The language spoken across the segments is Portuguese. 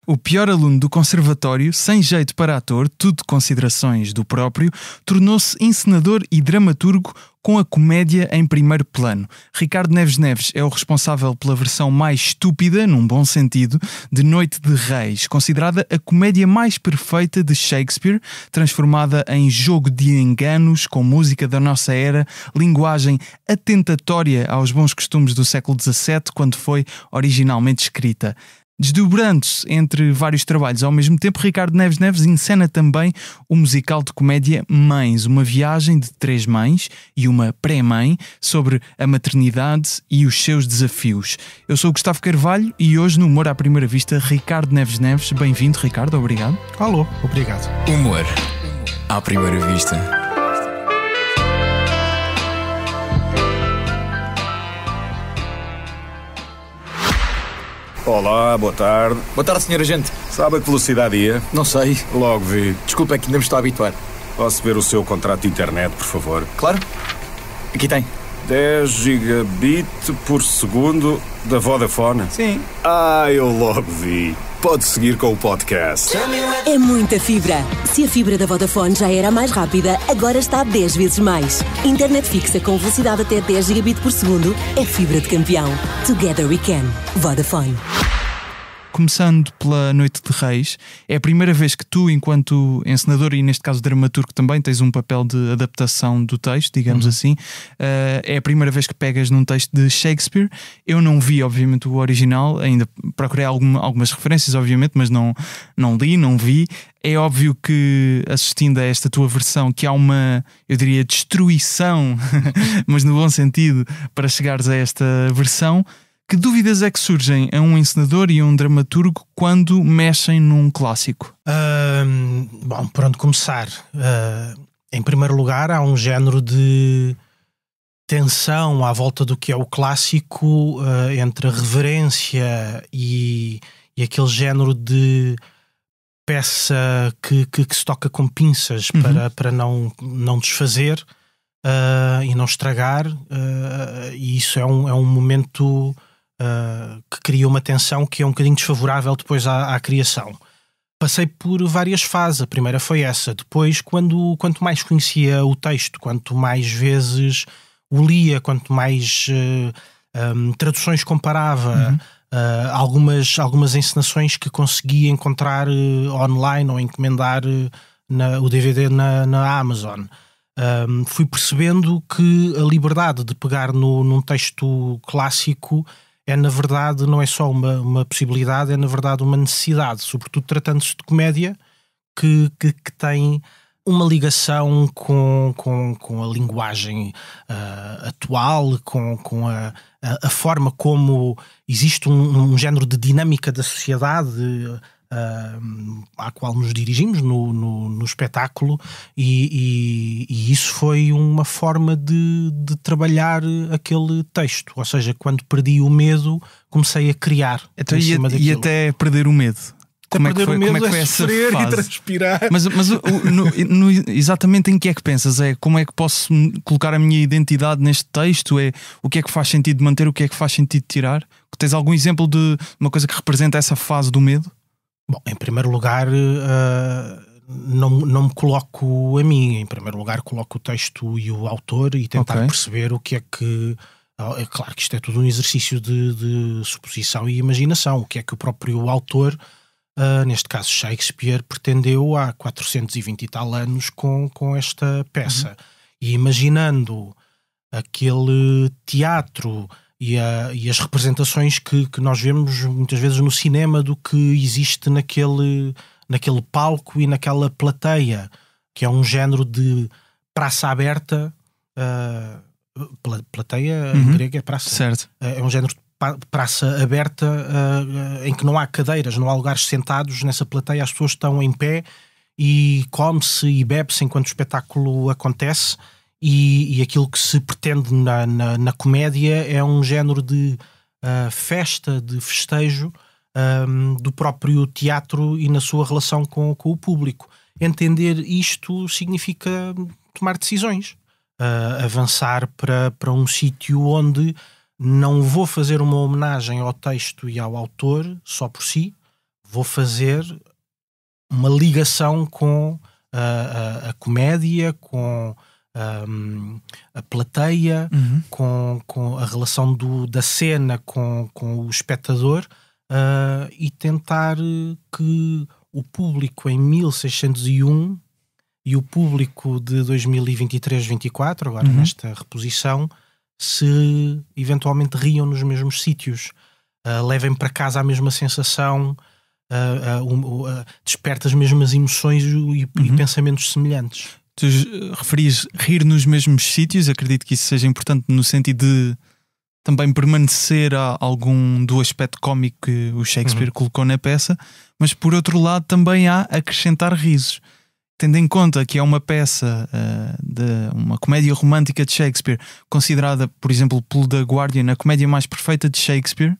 O pior aluno do conservatório, sem jeito para ator, tudo considerações do próprio, tornou-se encenador e dramaturgo com a comédia em primeiro plano. Ricardo Neves Neves é o responsável pela versão mais estúpida, num bom sentido, de Noite de Reis, considerada a comédia mais perfeita de Shakespeare, transformada em jogo de enganos com música da nossa era, linguagem atentatória aos bons costumes do século XVII, quando foi originalmente escrita. Desdobrando-se entre vários trabalhos ao mesmo tempo, Ricardo Neves Neves encena também o musical de comédia Mães, uma viagem de 3 mães e uma pré-mãe sobre a maternidade e os seus desafios. Eu sou o Gustavo Carvalho e hoje no Humor à Primeira Vista, Ricardo Neves Neves. Bem-vindo, Ricardo, obrigado. Alô, obrigado. Humor à Primeira Vista. Olá, boa tarde. Boa tarde, senhor agente. Sabe a que velocidade ia? Não sei. Logo vi. Desculpe, é que ainda me estou a habituar. Posso ver o seu contrato de internet, por favor? Claro. Aqui tem. 10 gigabit por segundo da Vodafone? Sim. Eu logo vi. Pode seguir com o podcast. É muita fibra. Se a fibra da Vodafone já era a mais rápida, agora está 10 vezes mais. Internet fixa com velocidade até 10 gigabit por segundo é fibra de campeão. Together we can. Vodafone. Começando pela Noite de Reis, é a primeira vez que tu, enquanto encenador e neste caso dramaturgo também, tens um papel de adaptação do texto, digamos assim. É a primeira vez que pegas num texto de Shakespeare. Eu não vi, obviamente, o original, ainda procurei algumas referências, obviamente, mas não li, não vi. É óbvio que, assistindo a esta tua versão, que há uma, eu diria, destruição, mas no bom sentido, para chegares a esta versão. Que dúvidas é que surgem a um encenador e a um dramaturgo quando mexem num clássico? Bom, por onde começar? Em primeiro lugar, há um género de tensão à volta do que é o clássico, entre a reverência e aquele género de peça que se toca com pinças para não desfazer e não estragar, e isso é um momento que cria uma tensão que é um bocadinho desfavorável depois à criação. Passei por várias fases. A primeira foi essa. Depois, quanto mais conhecia o texto, quanto mais vezes o lia, quanto mais traduções comparava, algumas encenações que conseguia encontrar online ou encomendar o DVD na Amazon, fui percebendo que a liberdade de pegar num texto clássico é, na verdade, não é só uma possibilidade, é, na verdade, uma necessidade, sobretudo tratando-se de comédia que tem uma ligação com a linguagem atual, com a forma como existe um género de dinâmica da sociedade à qual nos dirigimos no espetáculo, e isso foi uma forma de trabalhar aquele texto. Ou seja, quando perdi o medo, comecei a criar então, em cima daquilo. E até perder o medo. Como é que foi essa fase? E transpirar. Mas exatamente em que é que pensas? É como é que posso colocar a minha identidade neste texto? É o que é que faz sentido manter, o que é que faz sentido tirar? Tens algum exemplo de uma coisa que representa essa fase do medo? Bom, em primeiro lugar, não me coloco a mim. Em primeiro lugar, coloco o texto e o autor e tentar perceber o que é que... É claro que isto é tudo um exercício de suposição e imaginação. O que é que o próprio autor, neste caso Shakespeare, pretendeu há 420 e tal anos com esta peça. E imaginando aquele teatro e as representações que nós vemos muitas vezes no cinema do que existe naquele palco e naquela plateia, que é um género de praça aberta. Plateia em grego é praça. Certo. É um género de praça aberta em que não há cadeiras, não há lugares sentados nessa plateia, as pessoas estão em pé e come-se e bebe-se enquanto o espetáculo acontece. E aquilo que se pretende na comédia é um género de festa, de festejo do próprio teatro e na sua relação com o público. Entender isto significa tomar decisões, avançar para um sítio onde não vou fazer uma homenagem ao texto e ao autor só por si, vou fazer uma ligação com a comédia, com a plateia, com a relação da cena com o espectador, e tentar que o público em 1601 e o público de 2023-24, agora nesta reposição, se eventualmente riam nos mesmos sítios, levem para casa a mesma sensação, desperta as mesmas emoções e pensamentos semelhantes. Tu referias rir nos mesmos sítios, acredito que isso seja importante no sentido de também permanecer a algum do aspecto cómico que o Shakespeare colocou na peça, mas por outro lado também há acrescentar risos. Tendo em conta que é uma peça de uma comédia romântica de Shakespeare, considerada, por exemplo, pelo The Guardian a comédia mais perfeita de Shakespeare,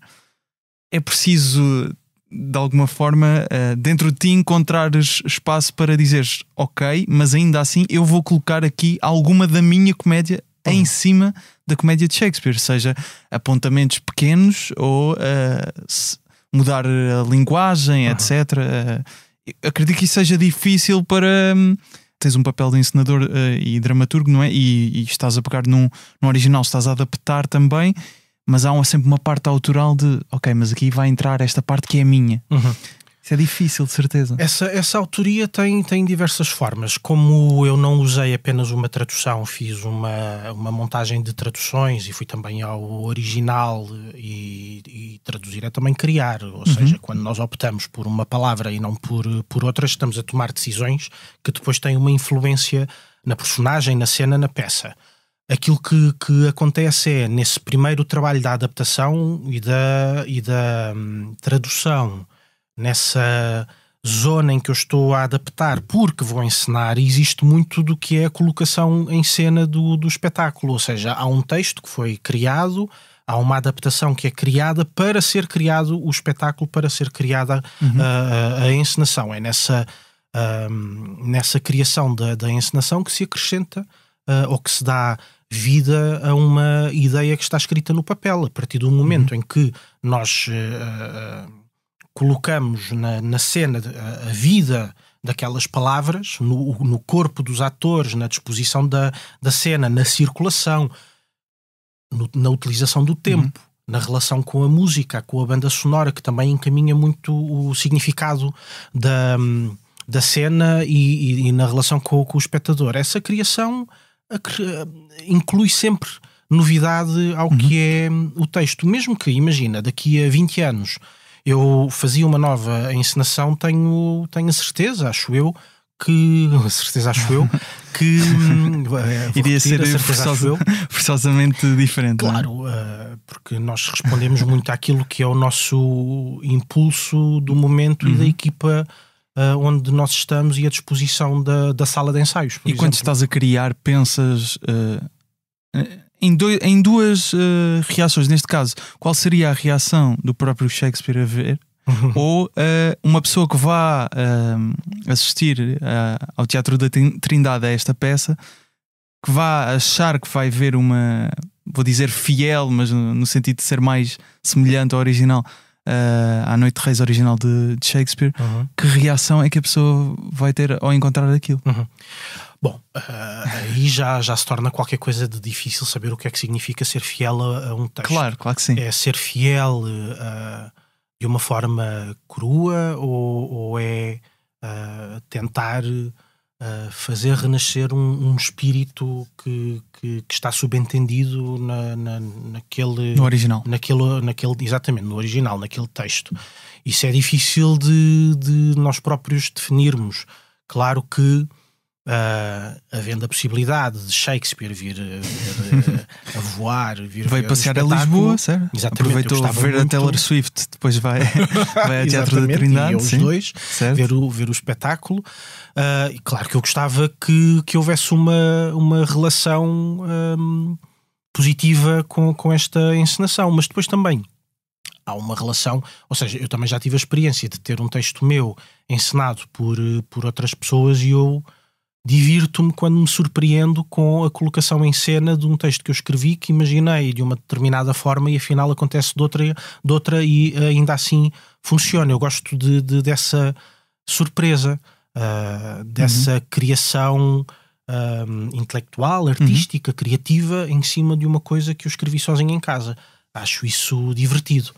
é preciso, de alguma forma, dentro de ti encontrares espaço para dizeres ok, mas ainda assim eu vou colocar aqui alguma da minha comédia em cima da comédia de Shakespeare, seja apontamentos pequenos ou mudar a linguagem, etc. Acredito que isso seja difícil para... Tens um papel de encenador e dramaturgo, não é? E estás a pegar no original, estás a adaptar também, mas há sempre uma parte autoral de ok, mas aqui vai entrar esta parte que é minha. Isso é difícil, de certeza. Essa autoria tem diversas formas. Como eu não usei apenas uma tradução, fiz uma montagem de traduções e fui também ao original, e traduzir é também criar. Ou seja, quando nós optamos por uma palavra e não por outras, estamos a tomar decisões que depois têm uma influência na personagem, na cena, na peça. Aquilo que acontece é, nesse primeiro trabalho da adaptação e da tradução, nessa zona em que eu estou a adaptar porque vou encenar, existe muito do que é a colocação em cena do espetáculo. Ou seja, há um texto que foi criado, há uma adaptação que é criada para ser criado o espetáculo, para ser criada a encenação. É nessa criação da encenação que se acrescenta ou que se dá vida a uma ideia que está escrita no papel. A partir do momento em que nós colocamos na cena a vida daquelas palavras, no corpo dos atores, na disposição da cena, na circulação, na utilização do tempo, na relação com a música, com a banda sonora, que também encaminha muito o significado da cena e na relação com o espectador. Essa criação inclui sempre novidade ao que é o texto. Mesmo que, imagina, daqui a 20 anos eu fazia uma nova encenação, tenho a certeza, acho eu, que iria ser forçosamente diferente. Claro, porque nós respondemos muito àquilo que é o nosso impulso do momento e da equipa onde nós estamos e a disposição da sala de ensaios. E quando estás a criar, pensas em duas reações. Neste caso, qual seria a reação do próprio Shakespeare a ver? Ou uma pessoa que vá assistir ao Teatro da Trindade a esta peça, que vá achar que vai ver uma, vou dizer fiel, mas no sentido de ser mais semelhante ao original, à Noite de Reis original de Shakespeare, que reação é que a pessoa vai ter ao encontrar aquilo? Bom, aí já se torna qualquer coisa de difícil saber o que é que significa ser fiel a um texto. Claro que sim. É ser fiel de uma forma crua ou é tentar fazer renascer um espírito que está subentendido naquele... No original. Exatamente, no original, naquele texto. Isso é difícil de nós próprios definirmos. Claro que havendo a possibilidade de Shakespeare vir a voar, veio passear a Lisboa, certo? Aproveitou ver a Taylor Swift, depois vai ao Teatro da Trindade, e os dois ver o espetáculo. E claro que eu gostava que houvesse uma relação positiva com esta encenação, mas depois também há uma relação, ou seja, eu também já tive a experiência de ter um texto meu encenado por outras pessoas e eu divirto-me quando me surpreendo com a colocação em cena de um texto que eu escrevi, que imaginei de uma determinada forma e afinal acontece de outra e ainda assim funciona. Eu gosto dessa surpresa, dessa criação intelectual, artística, criativa em cima de uma coisa que eu escrevi sozinho em casa. Acho isso divertido.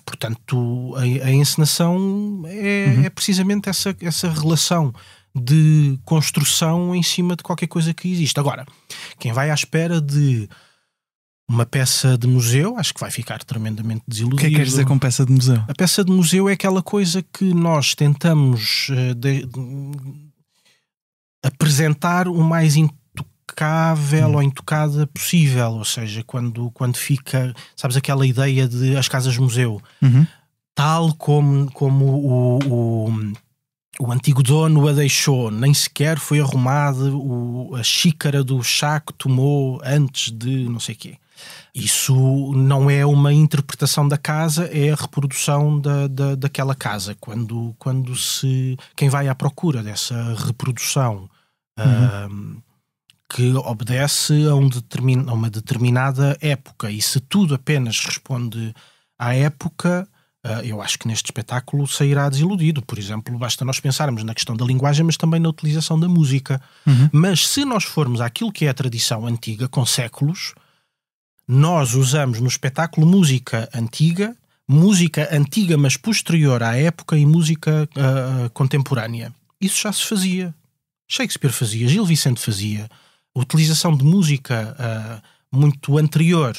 Portanto, a encenação é precisamente essa relação de construção em cima de qualquer coisa que existe. Agora, quem vai à espera de uma peça de museu, acho que vai ficar tremendamente desiludido. O que é que queres dizer com peça de museu? A peça de museu é aquela coisa que nós tentamos apresentar o mais intocável ou intocada possível, ou seja, quando fica, sabes, aquela ideia de as casas-museu, tal como o antigo dono a deixou, nem sequer foi arrumada, a xícara do chá que tomou antes de não sei o quê. Isso não é uma interpretação da casa, é a reprodução daquela casa. Quando quem vai à procura dessa reprodução que obedece a uma determinada época, e se tudo apenas responde à época, eu acho que neste espetáculo sairá desiludido. Por exemplo, basta nós pensarmos na questão da linguagem, mas também na utilização da música. Mas se nós formos àquilo que é a tradição antiga, com séculos, nós usamos no espetáculo música antiga mas posterior à época, e música contemporânea. Isso já se fazia. Shakespeare fazia, Gil Vicente fazia. A utilização de música muito anterior,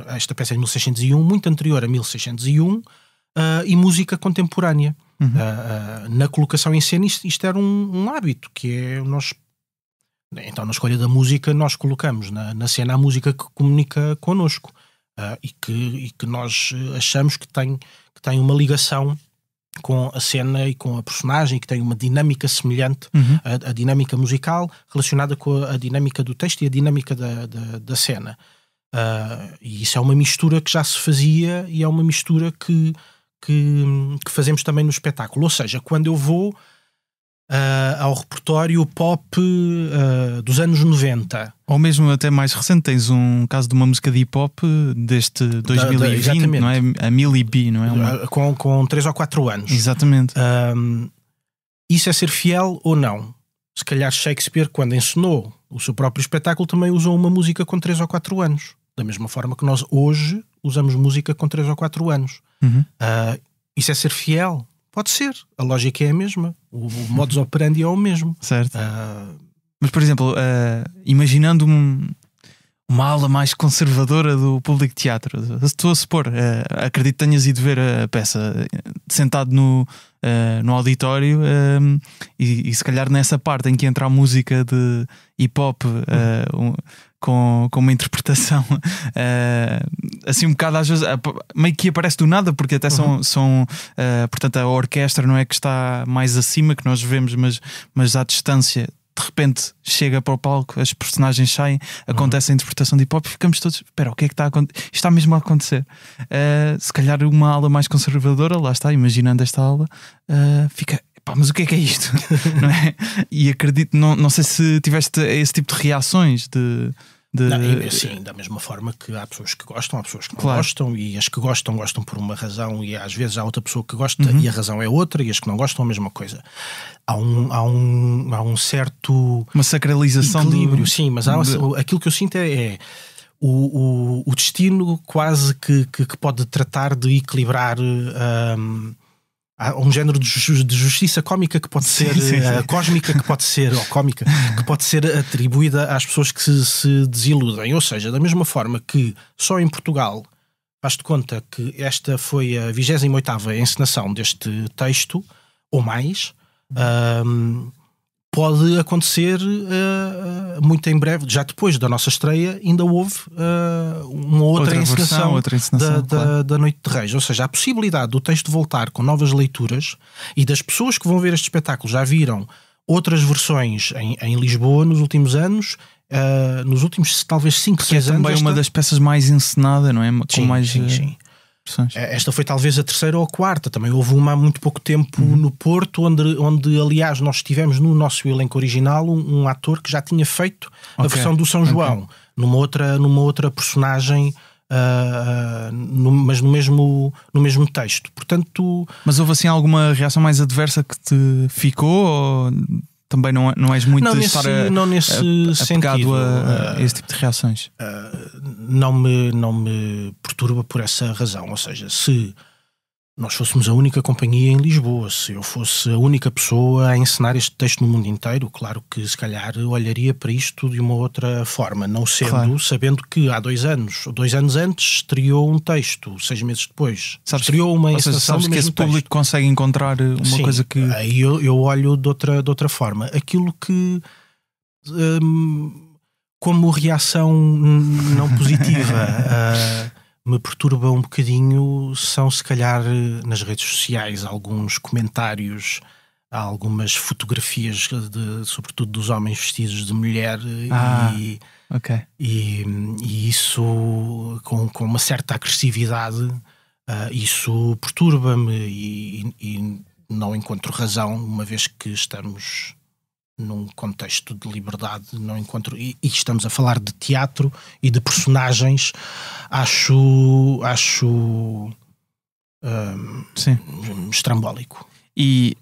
esta peça é de 1601, muito anterior a 1601, e música contemporânea. Na colocação em cena, isto era um hábito, que é nós... Então, na escolha da música, nós colocamos na cena a música que comunica connosco, e que nós achamos que tem uma ligação com a cena e com a personagem, que tem uma dinâmica semelhante à dinâmica musical, relacionada com a dinâmica do texto e a dinâmica da cena. E isso é uma mistura que já se fazia, e é uma mistura que fazemos também no espetáculo. Ou seja, quando eu vou ao repertório pop dos anos 90, ou mesmo até mais recente, tens um caso de uma música de hip-hop deste 2020, não é? A Millie B, não é? Com 3 ou 4 anos. Exatamente. Isso é ser fiel ou não? Se calhar Shakespeare, quando encenou o seu próprio espetáculo, também usou uma música com 3 ou 4 anos. Da mesma forma que nós hoje usamos música com 3 ou 4 anos. Isso é ser fiel? Pode ser. A lógica é a mesma. O modus operandi é o mesmo. Certo. Mas, por exemplo, imaginando uma ala mais conservadora do público de teatro, estou a supor, acredito que tenhas ido ver a peça sentado no auditório, e se calhar nessa parte em que entra a música de hip-hop com uma interpretação assim um bocado às vezes meio que aparece do nada, porque até são portanto a orquestra não é que está mais acima, que nós vemos, mas à distância de repente chega para o palco, as personagens saem, acontece a interpretação de hip-hop e ficamos todos, espera, o que é que está a acontecer? Isto está mesmo a acontecer. Se calhar uma ala mais conservadora, lá está, imaginando esta ala, fica, pá, mas o que é isto? Não é? E acredito, não sei se tiveste esse tipo de reações Sim, da mesma forma que há pessoas que gostam, há pessoas que não gostam, e as que gostam por uma razão, e às vezes há outra pessoa que gosta e a razão é outra, e as que não gostam a mesma coisa. Há um certo... uma sacralização equilíbrio, sim, mas aquilo que eu sinto é o destino quase que pode tratar de equilibrar... há um género de justiça cómica que pode ser cósmica, que pode ser, ou cómica, que pode ser atribuída às pessoas que se desiludem. Ou seja, da mesma forma que só em Portugal, faz-te conta que esta foi a 28ª encenação deste texto, ou mais, pode acontecer muito em breve, já depois da nossa estreia, ainda houve uma outra encenação da Noite de Reis. Ou seja, a possibilidade do texto voltar com novas leituras, e das pessoas que vão ver este espetáculo já viram outras versões em Lisboa nos últimos anos, nos últimos talvez 5, 6 anos. É também uma das peças mais encenada, não é? Sim. expressões. Esta foi talvez a terceira ou a quarta. Também houve uma há muito pouco tempo no Porto, onde aliás nós tivemos no nosso elenco original um ator que já tinha feito a versão do São João, numa outra personagem, mas no mesmo texto. Portanto, mas houve assim alguma reação mais adversa que te ficou, ou também não és muito nesse apegado sentido, a esse tipo de reações? Não me perturba por essa razão. Ou seja, se nós fôssemos a única companhia em Lisboa, se eu fosse a única pessoa a encenar este texto no mundo inteiro, claro que se calhar olharia para isto de uma outra forma, não sendo, sabendo que há 2 anos antes estreou um texto, 6 meses depois estreou uma encenação do mesmo texto. Sabes que esse público consegue encontrar uma coisa que... Aí eu olho de outra forma. Aquilo que... como reação não positiva me perturba um bocadinho, são se calhar nas redes sociais alguns comentários, algumas fotografias sobretudo dos homens vestidos de mulher, e isso com uma certa agressividade, isso perturba-me e não encontro razão, uma vez que estamos num contexto de liberdade, não encontro, e estamos a falar de teatro e de personagens. Acho estrambólico. E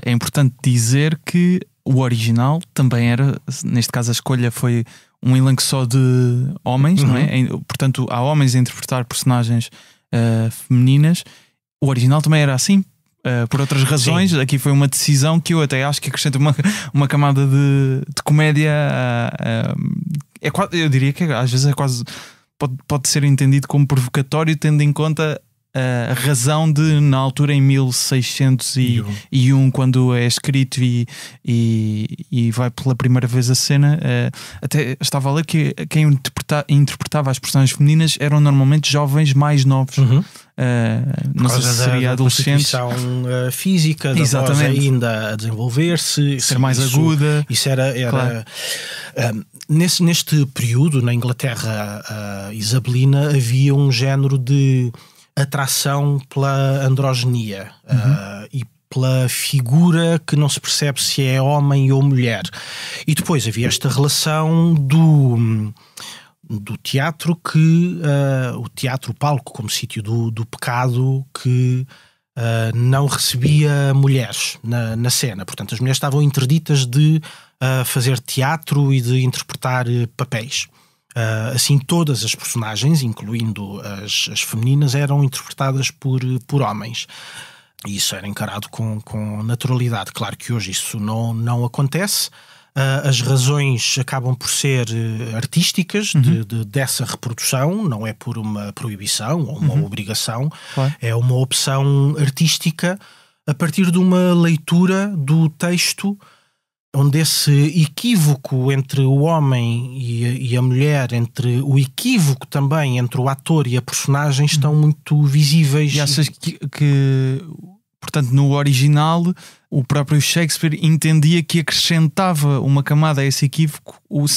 é importante dizer que o original também era, neste caso a escolha foi um elenco só de homens, não é? Portanto há homens a interpretar personagens femininas. O original também era assim, por outras razões. Sim. Aqui foi uma decisão que eu até acho que acrescenta uma camada de comédia. Eu diria que às vezes é quase pode ser entendido como provocatório, tendo em conta a razão de, na altura, em 1601, quando é escrito e vai pela primeira vez a cena, até estava a ler que quem interpretava as personagens femininas eram normalmente jovens mais novos. Não sei se seria adolescentes. A constituição física da voz ainda a desenvolver-se, ser mais aguda. Isso era claro. Neste período, na Inglaterra isabelina, havia um género de atração pela androgenia e pela figura que não se percebe se é homem ou mulher. E depois havia esta relação do teatro, que o teatro, o palco, como sítio do pecado, que não recebia mulheres na cena. Portanto, as mulheres estavam interditas de fazer teatro e de interpretar papéis. Assim, todas as personagens, incluindo as femininas, eram interpretadas por homens. E isso era encarado com naturalidade. Claro que hoje isso não acontece. As razões acabam por ser artísticas dessa reprodução, não é por uma proibição ou uma obrigação, claro. É uma opção artística a partir de uma leitura do texto, onde esse equívoco entre o homem e a mulher, o equívoco também entre o ator e a personagem, estão muito visíveis. E achas que portanto, no original, o próprio Shakespeare entendia que acrescentava uma camada a esse equívoco o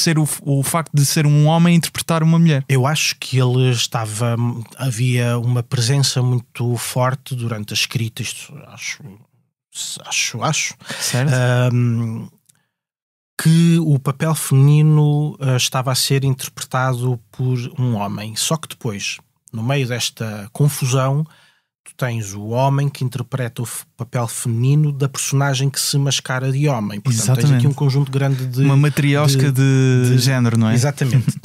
facto de ser um homem a interpretar uma mulher? Eu acho que havia uma presença muito forte durante a escrita, isto acho certo. Que o papel feminino estava a ser interpretado por um homem. Só que depois, no meio desta confusão, tu tens o homem que interpreta o papel feminino da personagem que se mascara de homem. Portanto, exatamente. Tens aqui um conjunto grande de... uma matriosca de género, não é? Exatamente.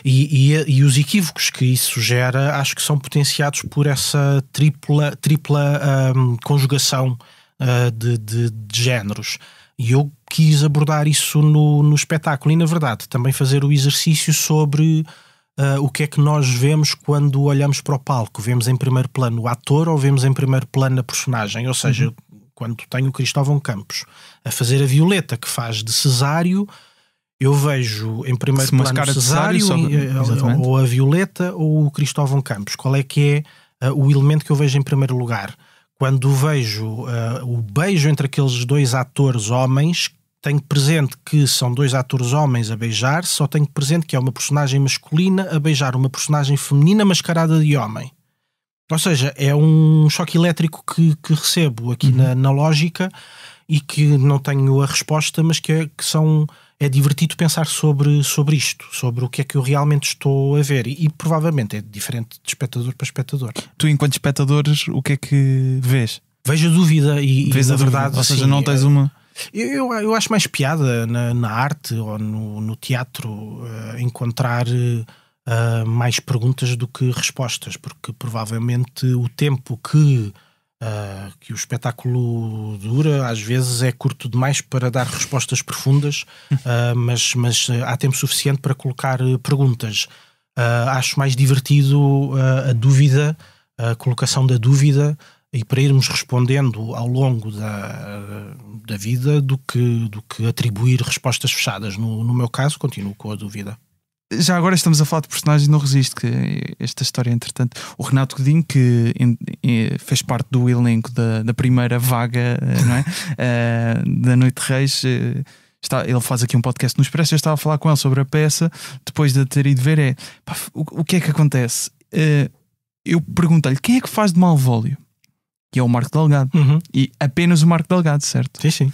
e os equívocos que isso gera, acho que são potenciados por essa tripla conjugação de géneros. E eu quis abordar isso no espetáculo e, na verdade, também fazer o exercício sobre o que é que nós vemos quando olhamos para o palco. Vemos em primeiro plano o ator ou vemos em primeiro plano a personagem? Ou seja, quando tenho o Cristóvão Campos a fazer a Violeta, que faz de Cesário, eu vejo em primeiro plano Cesário ou a Violeta ou o Cristóvão Campos. Qual é que é o elemento que eu vejo em primeiro lugar? Quando vejo o beijo entre aqueles dois atores homens, tenho presente que são dois atores homens a beijar, só tenho presente que é uma personagem masculina a beijar uma personagem feminina mascarada de homem. Ou seja, é um choque elétrico que recebo aqui na lógica e que não tenho a resposta, mas é divertido pensar sobre isto, sobre o que é que eu realmente estou a ver. E provavelmente é diferente de espectador para espectador. Tu, enquanto espectador, o que é que vês? Vejo a dúvida e vês na a verdade... dúvida. Ou seja, assim, não tens uma... Eu acho mais piada na arte ou no teatro encontrar mais perguntas do que respostas, porque provavelmente o tempo que o espetáculo dura às vezes é curto demais para dar respostas profundas, mas há tempo suficiente para colocar perguntas. Acho mais divertido a dúvida, a colocação da dúvida, e para irmos respondendo ao longo da vida do que atribuir respostas fechadas. No meu caso, continuo com a dúvida. Já agora estamos a falar de personagens, não resisto que esta história, entretanto, o Renato Godinho, que fez parte do elenco da primeira vaga, não é? Da Noite de Reis, ele faz aqui um podcast no Expresso. Eu estava a falar com ele sobre a peça depois de ter ido ver. O que é que acontece? Eu perguntei-lhe quem é que faz de Malvolio, que é o Marco Delgado, e apenas o Marco Delgado, certo? Sim.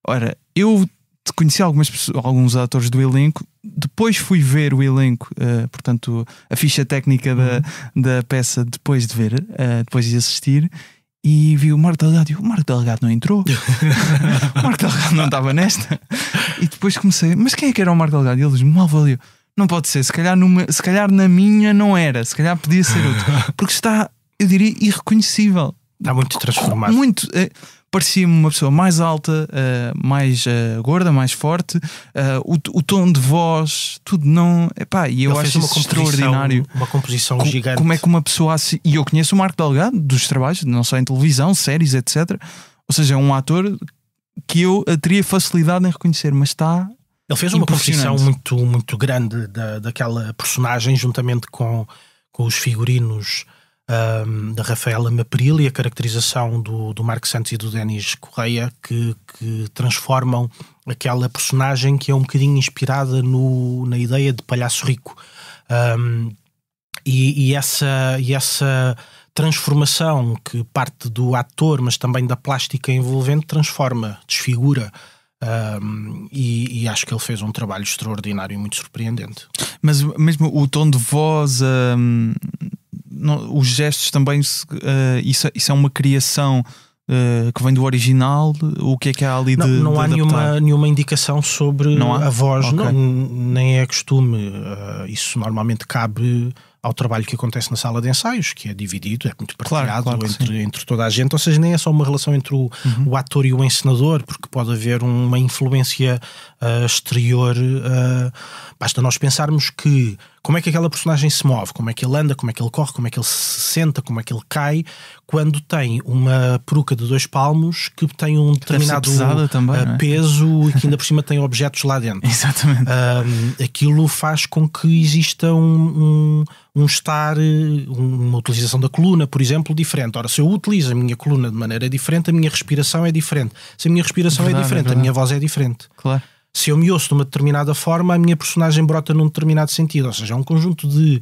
Ora, eu conheci alguns atores do elenco, depois fui ver o elenco, portanto, a ficha técnica da peça depois de ver, depois de assistir, e vi o Marco Delgado e o Marco Delgado não entrou. O Marco Delgado não estava nesta. E depois comecei, mas quem é que era o Marco Delgado? E ele diz, Malvolio, não pode ser, se calhar na minha não era, se calhar podia ser outro, porque está, eu diria, irreconhecível. Está muito transformado. Muito. Parecia-me uma pessoa mais alta, mais gorda, mais forte, o tom de voz, tudo não. E eu acho isso extraordinário. Uma composição gigante. Como é que uma pessoa assim. E eu conheço o Marco Delgado dos trabalhos, não só em televisão, séries, etc. Ou seja, é um ator que eu teria facilidade em reconhecer, mas está. Ele fez uma composição muito, muito grande daquela personagem, juntamente com os figurinos da Rafaela Mapril e a caracterização do Marco Santos e do Denis Correia, que transformam aquela personagem que é um bocadinho inspirada na ideia de palhaço rico, e essa transformação que parte do ator, mas também da plástica envolvente, transforma, desfigura. E acho que ele fez um trabalho extraordinário e muito surpreendente. Mas mesmo o tom de voz, os gestos também, isso é uma criação que vem do original? O que é que há ali de não há adaptar? nenhuma indicação sobre a voz, okay. Nem é costume. Isso normalmente cabe ao trabalho que acontece na sala de ensaios, que é dividido, é muito partilhado entre toda a gente, ou seja, nem é só uma relação entre o ator e o encenador, porque pode haver uma influência exterior. Basta nós pensarmos que como é que aquela personagem se move, como é que ele anda, como é que ele corre, como é que ele se senta, como é que ele cai, quando tem uma peruca de 2 palmos que tem um determinado também, peso e que ainda por cima tem objetos lá dentro. Exatamente. Aquilo faz com que exista um estar, uma utilização da coluna, por exemplo, diferente. Ora, se eu utilizo a minha coluna de maneira diferente, a minha respiração é diferente. Se a minha respiração é diferente, a minha voz é diferente. Claro. Se eu me ouço de uma determinada forma, a minha personagem brota num determinado sentido. Ou seja, é um conjunto de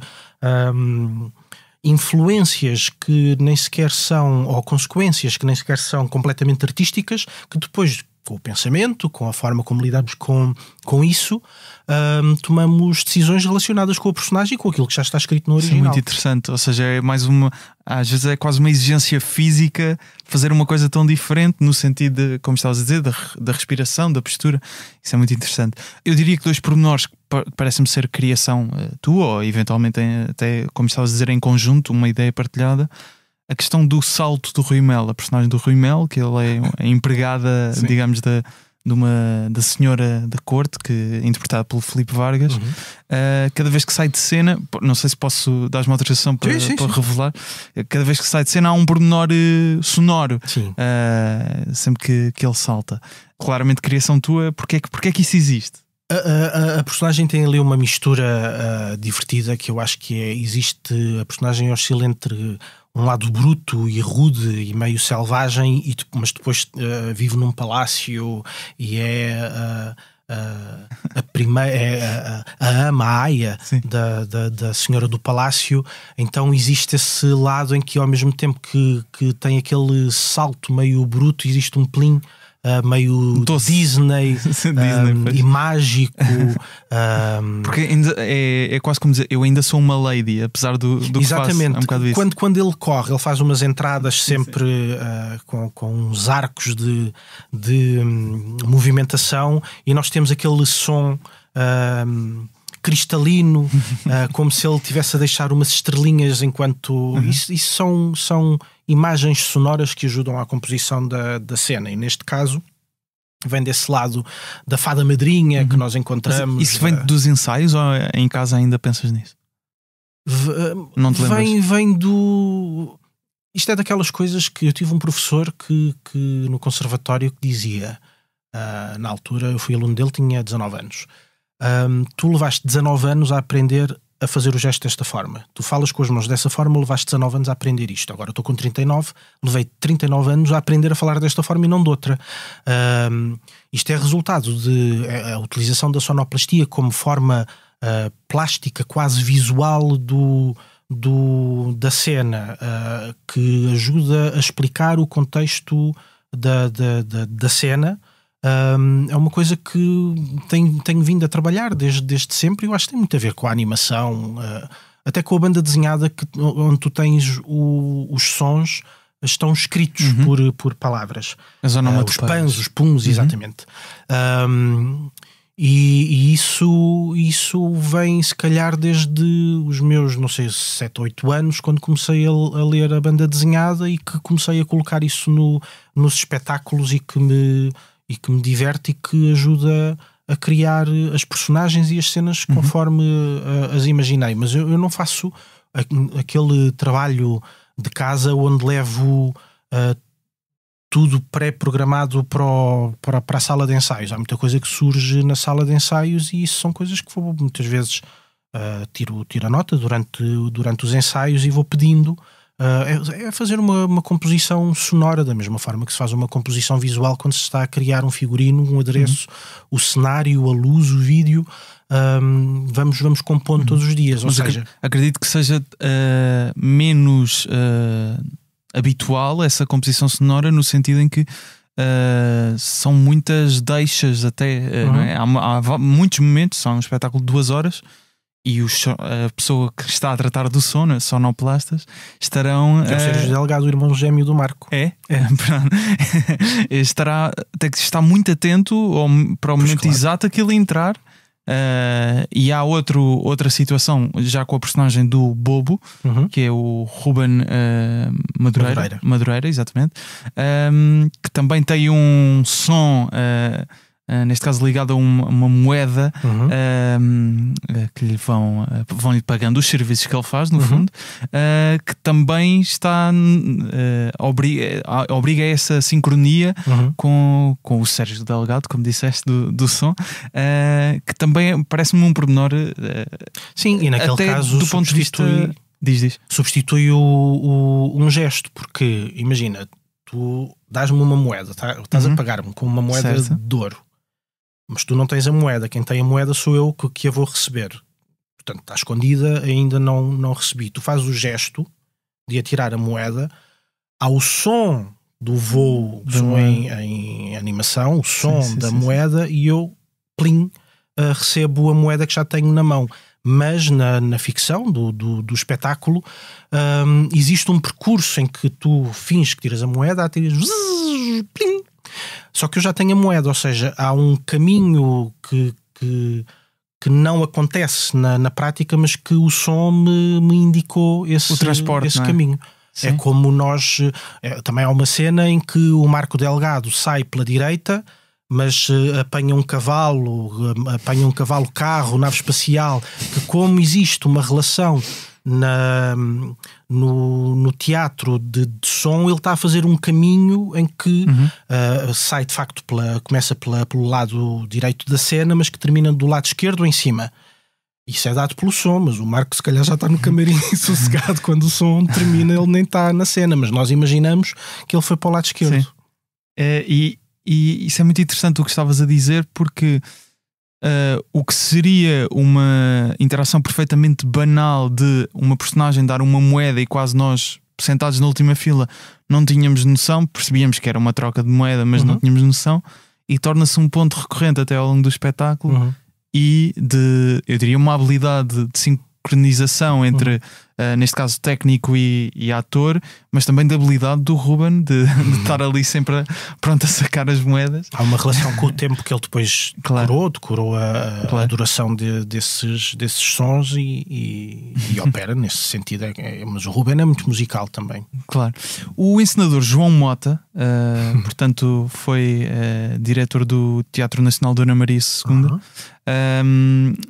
influências que nem sequer são, ou consequências que nem sequer são completamente artísticas, que depois, com o pensamento, com a forma como lidamos com isso, tomamos decisões relacionadas com o personagem e com aquilo que já está escrito no original. Isso é muito interessante, ou seja, é mais às vezes é quase uma exigência física fazer uma coisa tão diferente, no sentido de, como estavas a dizer, da respiração, da postura. Isso é muito interessante. Eu diria que 2 pormenores que parecem-me ser criação tua, ou eventualmente até, como estavas a dizer, em conjunto, uma ideia partilhada. A questão do salto do Rui Mel, a personagem do Rui Mel, que ele é empregada, digamos, da senhora da corte, que é interpretada pelo Filipe Vargas. Cada vez que sai de cena, não sei se posso dar uma autorização para revelar, cada vez que sai de cena há um pormenor sonoro, sempre que ele salta. Claramente criação tua, porque é que isso existe? A personagem tem ali uma mistura divertida, que eu acho que existe. A personagem oscila entre um lado bruto e rude e meio selvagem, mas depois vive num palácio e é a primeira, a ama, a aia da senhora do palácio. Então existe esse lado em que, ao mesmo tempo que tem aquele salto meio bruto, existe um plim meio Disney, e mágico. Porque ainda é quase como dizer, eu ainda sou uma lady, apesar do que faço. Exatamente. É um bocado isso. Quando ele corre, ele faz umas entradas sempre com uns arcos de movimentação, e nós temos aquele som cristalino, como se ele estivesse a deixar umas estrelinhas enquanto... Isso são imagens sonoras que ajudam à composição da cena, e neste caso vem desse lado da fada madrinha que nós encontramos. Mas isso vem dos ensaios, ou em casa ainda pensas nisso? Não te lembras? Vem do... Isto é daquelas coisas que eu tive um professor que no conservatório que dizia, na altura eu fui aluno dele, tinha 19 anos. Tu levaste 19 anos a aprender a fazer o gesto desta forma. Tu falas com as mãos dessa forma, levaste 19 anos a aprender isto. Agora eu estou com 39, levei 39 anos a aprender a falar desta forma e não de outra. Isto é resultado de a utilização da sonoplastia como forma plástica, quase visual da cena, que ajuda a explicar o contexto da cena. É uma coisa que tenho vindo a trabalhar desde sempre, e eu acho que tem muito a ver com a animação, até com a banda desenhada, onde tu tens os sons estão escritos por palavras, os pans, os puns, exatamente. E isso vem se calhar desde os meus, não sei, 7 ou 8 anos, quando comecei a ler a banda desenhada, e que comecei a colocar isso nos espetáculos, e que me diverte e que ajuda a criar as personagens e as cenas conforme as imaginei. Mas eu não faço aquele trabalho de casa onde levo tudo pré-programado para a sala de ensaios. Há muita coisa que surge na sala de ensaios, e isso são coisas que vou muitas vezes tiro a nota durante os ensaios e vou pedindo. É fazer uma composição sonora, da mesma forma que se faz uma composição visual quando se está a criar um figurino, um adereço, o cenário, a luz, o vídeo. Vamos compondo todos os dias. Mas ou seja, acredito que seja menos habitual essa composição sonora, no sentido em que são muitas deixas até, não é? Há muitos momentos, são um espetáculo de 2 horas, e a pessoa que está a tratar do som, sonoplastas, estarão... Que é o Sérgio Delgado, o irmão gêmeo do Marco. Tem que estar muito atento para o momento exato que ele entrar. E há outra situação já com a personagem do Bobo, que é o Ruben Madureira, exatamente, que também tem um som, neste caso ligado a uma moeda, que lhe vão-lhe pagando os serviços que ele faz, no fundo, que também está obriga a essa sincronia com o Sérgio Delgado, como disseste, do som, que também parece-me um pormenor. Sim, e naquele caso do ponto de vista substitui um gesto, porque imagina, tu dás-me uma moeda, estás a pagar-me com uma moeda de ouro, mas tu não tens a moeda. Quem tem a moeda sou eu que a vou receber. Portanto, está escondida, ainda não recebi. Tu fazes o gesto de atirar a moeda, ao som do voo, o som em animação, o som da moeda, e eu, plim, recebo a moeda que já tenho na mão. Mas na ficção do espetáculo existe um percurso em que tu finges que tiras a moeda, atiras, plim. Só que eu já tenho a moeda, ou seja, há um caminho que não acontece na prática, mas que o som me indicou esse caminho. Sim. É como nós... também há uma cena em que o Marco Delgado sai pela direita, mas apanha um cavalo-carro, nave espacial, que, como existe uma relação no teatro de som, ele está a fazer um caminho em que sai de facto começa pelo lado direito da cena, mas que termina do lado esquerdo em cima. Isso é dado pelo som, mas o Marco se calhar já está no camarim sossegado. Quando o som termina, ele nem está na cena, mas nós imaginamos que ele foi para o lado esquerdo. E isso é muito interessante o que estavas a dizer, porque o que seria uma interação perfeitamente banal de uma personagem dar uma moeda e quase nós, sentados na última fila, não tínhamos noção, percebíamos que era uma troca de moeda, mas não tínhamos noção, e torna-se um ponto recorrente até ao longo do espetáculo e de, eu diria, uma habilidade de sincronização entre, neste caso, técnico e ator, mas também da habilidade do Ruben de estar ali sempre pronto a sacar as moedas. Há uma relação com o tempo que ele depois decorou a duração desses sons e opera nesse sentido. Mas o Ruben é muito musical também. Claro. O encenador João Mota, portanto, foi diretor do Teatro Nacional Dona Maria II.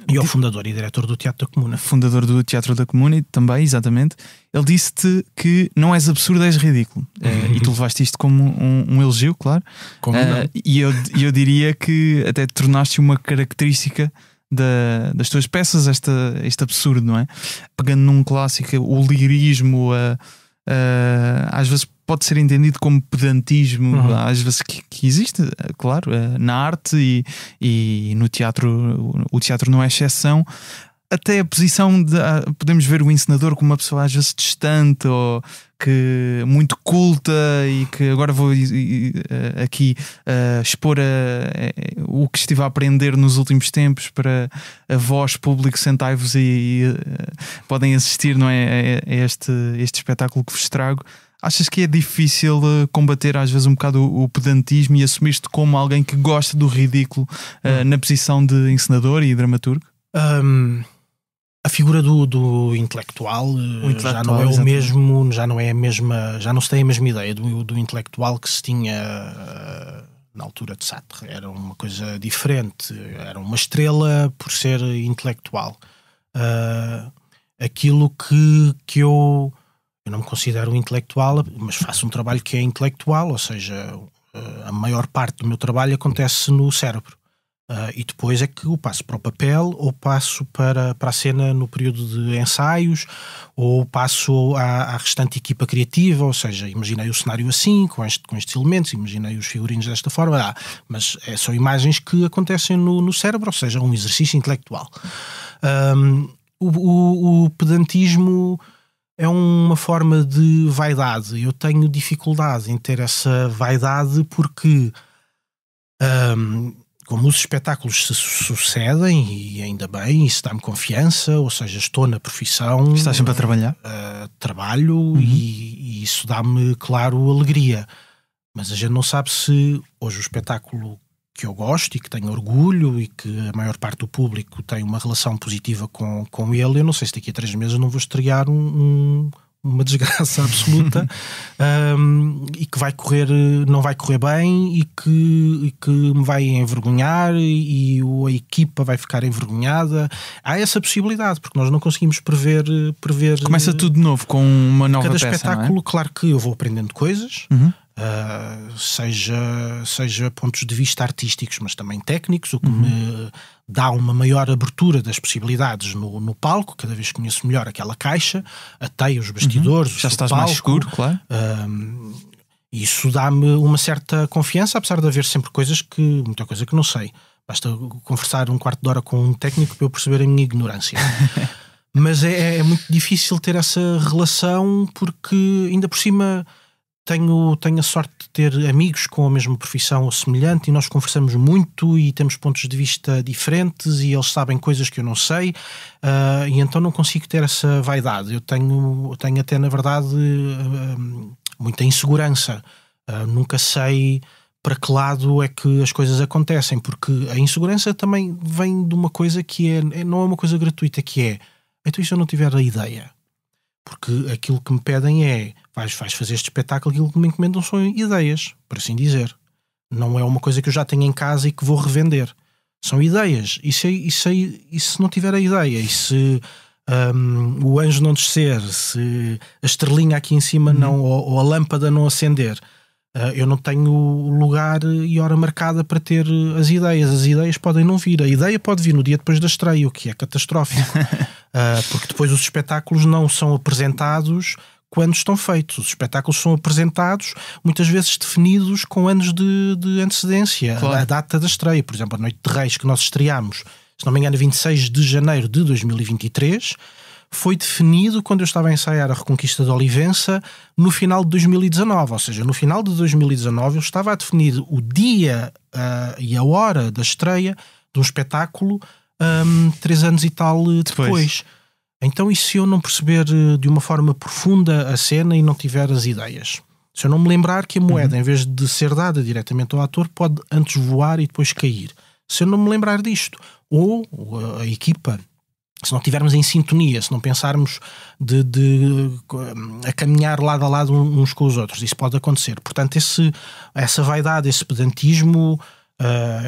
E o fundador e diretor do Teatro da Comuna. Fundador do Teatro da Comuna também, exatamente. Ele disse-te que não és absurdo, és ridículo. E tu levaste isto como um elogio, claro. Como não? E eu diria que até te tornaste uma característica das tuas peças, este absurdo, não é? Pegando num clássico, o lirismo, às vezes pode ser entendido como pedantismo, às vezes que existe, claro, na arte e no teatro. O teatro não é exceção. Até a posição de podemos ver o encenador como uma pessoa às vezes distante ou que muito culta e que agora vou aqui expor o que estive a aprender nos últimos tempos para a vós, público, sentai-vos e podem assistir, não é, a este espetáculo que vos trago. Achas que é difícil combater às vezes um bocado o pedantismo e assumir-te como alguém que gosta do ridículo na posição de encenador e dramaturgo? A figura do intelectual, já não é o mesmo, já não se tem a mesma ideia do intelectual que se tinha na altura de Sartre. Era uma coisa diferente, era uma estrela por ser intelectual. Aquilo que eu não me considero intelectual, mas faço um trabalho que é intelectual, ou seja, a maior parte do meu trabalho acontece no cérebro. E depois é que eu passo para o papel, ou passo para a cena no período de ensaios, ou passo à restante equipa criativa, ou seja, imaginei o cenário assim, com estes elementos, imaginei os figurinos desta forma, mas são imagens que acontecem no cérebro, ou seja, um exercício intelectual. O pedantismo é uma forma de vaidade. Eu tenho dificuldade em ter essa vaidade porque... como os espetáculos se sucedem, e ainda bem, isso dá-me confiança, ou seja, estou na profissão. Estás sempre a trabalhar? Trabalho e isso dá-me, claro, alegria. Mas a gente não sabe se hoje o espetáculo que eu gosto e que tenho orgulho e que a maior parte do público tem uma relação positiva com ele, eu não sei se daqui a 3 meses eu não vou estrear uma desgraça absoluta e que não vai correr bem e que me vai envergonhar e a equipa vai ficar envergonhada. Há essa possibilidade, porque nós não conseguimos prever. Começa tudo de novo com uma nova peça. Cada espetáculo, não é? claro que eu vou aprendendo coisas, seja pontos de vista artísticos, mas também técnicos, o que me dá uma maior abertura das possibilidades no palco. Cada vez conheço melhor aquela caixa, até os bastidores, já estás palco, mais seguro, claro. Isso dá-me uma certa confiança, apesar de haver sempre muita coisa que não sei. Basta conversar um quarto de hora com um técnico para eu perceber a minha ignorância. Mas é muito difícil ter essa relação, porque ainda por cima tenho a sorte de ter amigos com a mesma profissão ou semelhante, e nós conversamos muito e temos pontos de vista diferentes e eles sabem coisas que eu não sei, e então não consigo ter essa vaidade. Eu tenho até, na verdade, muita insegurança. Nunca sei para que lado é que as coisas acontecem, porque a insegurança também vem de uma coisa que não é uma coisa gratuita, que é: então e se eu não tiver a ideia? Porque aquilo que me pedem é: vais fazer este espetáculo, aquilo que me encomendam são ideias, por assim dizer. Não é uma coisa que eu já tenho em casa e que vou revender. São ideias. E se não tiver a ideia, e se o anjo não descer, se a estrelinha aqui em cima não, ou a lâmpada não acender, eu não tenho lugar e hora marcada para ter as ideias. As ideias podem não vir. A ideia pode vir no dia depois da estreia, o que é catastrófico. Porque depois os espetáculos não são apresentados quando estão feitos. Os espetáculos são apresentados, muitas vezes definidos com anos de antecedência. Claro. A data da estreia, por exemplo, a Noite de Reis, que nós estreámos, se não me engano, 26 de janeiro de 2023, foi definido quando eu estava a ensaiar a Reconquista de Olivença no final de 2019. Ou seja, no final de 2019 eu estava a definir o dia e a hora da estreia de um espetáculo 3 anos e tal depois. Então, e se eu não perceber de uma forma profunda a cena e não tiver as ideias? Se eu não me lembrar que a moeda, em vez de ser dada diretamente ao ator, pode antes voar e depois cair. Se eu não me lembrar disto, ou a equipa, se não estivermos em sintonia, se não pensarmos a caminhar lado a lado uns com os outros, isso pode acontecer. Portanto, essa vaidade, esse pedantismo,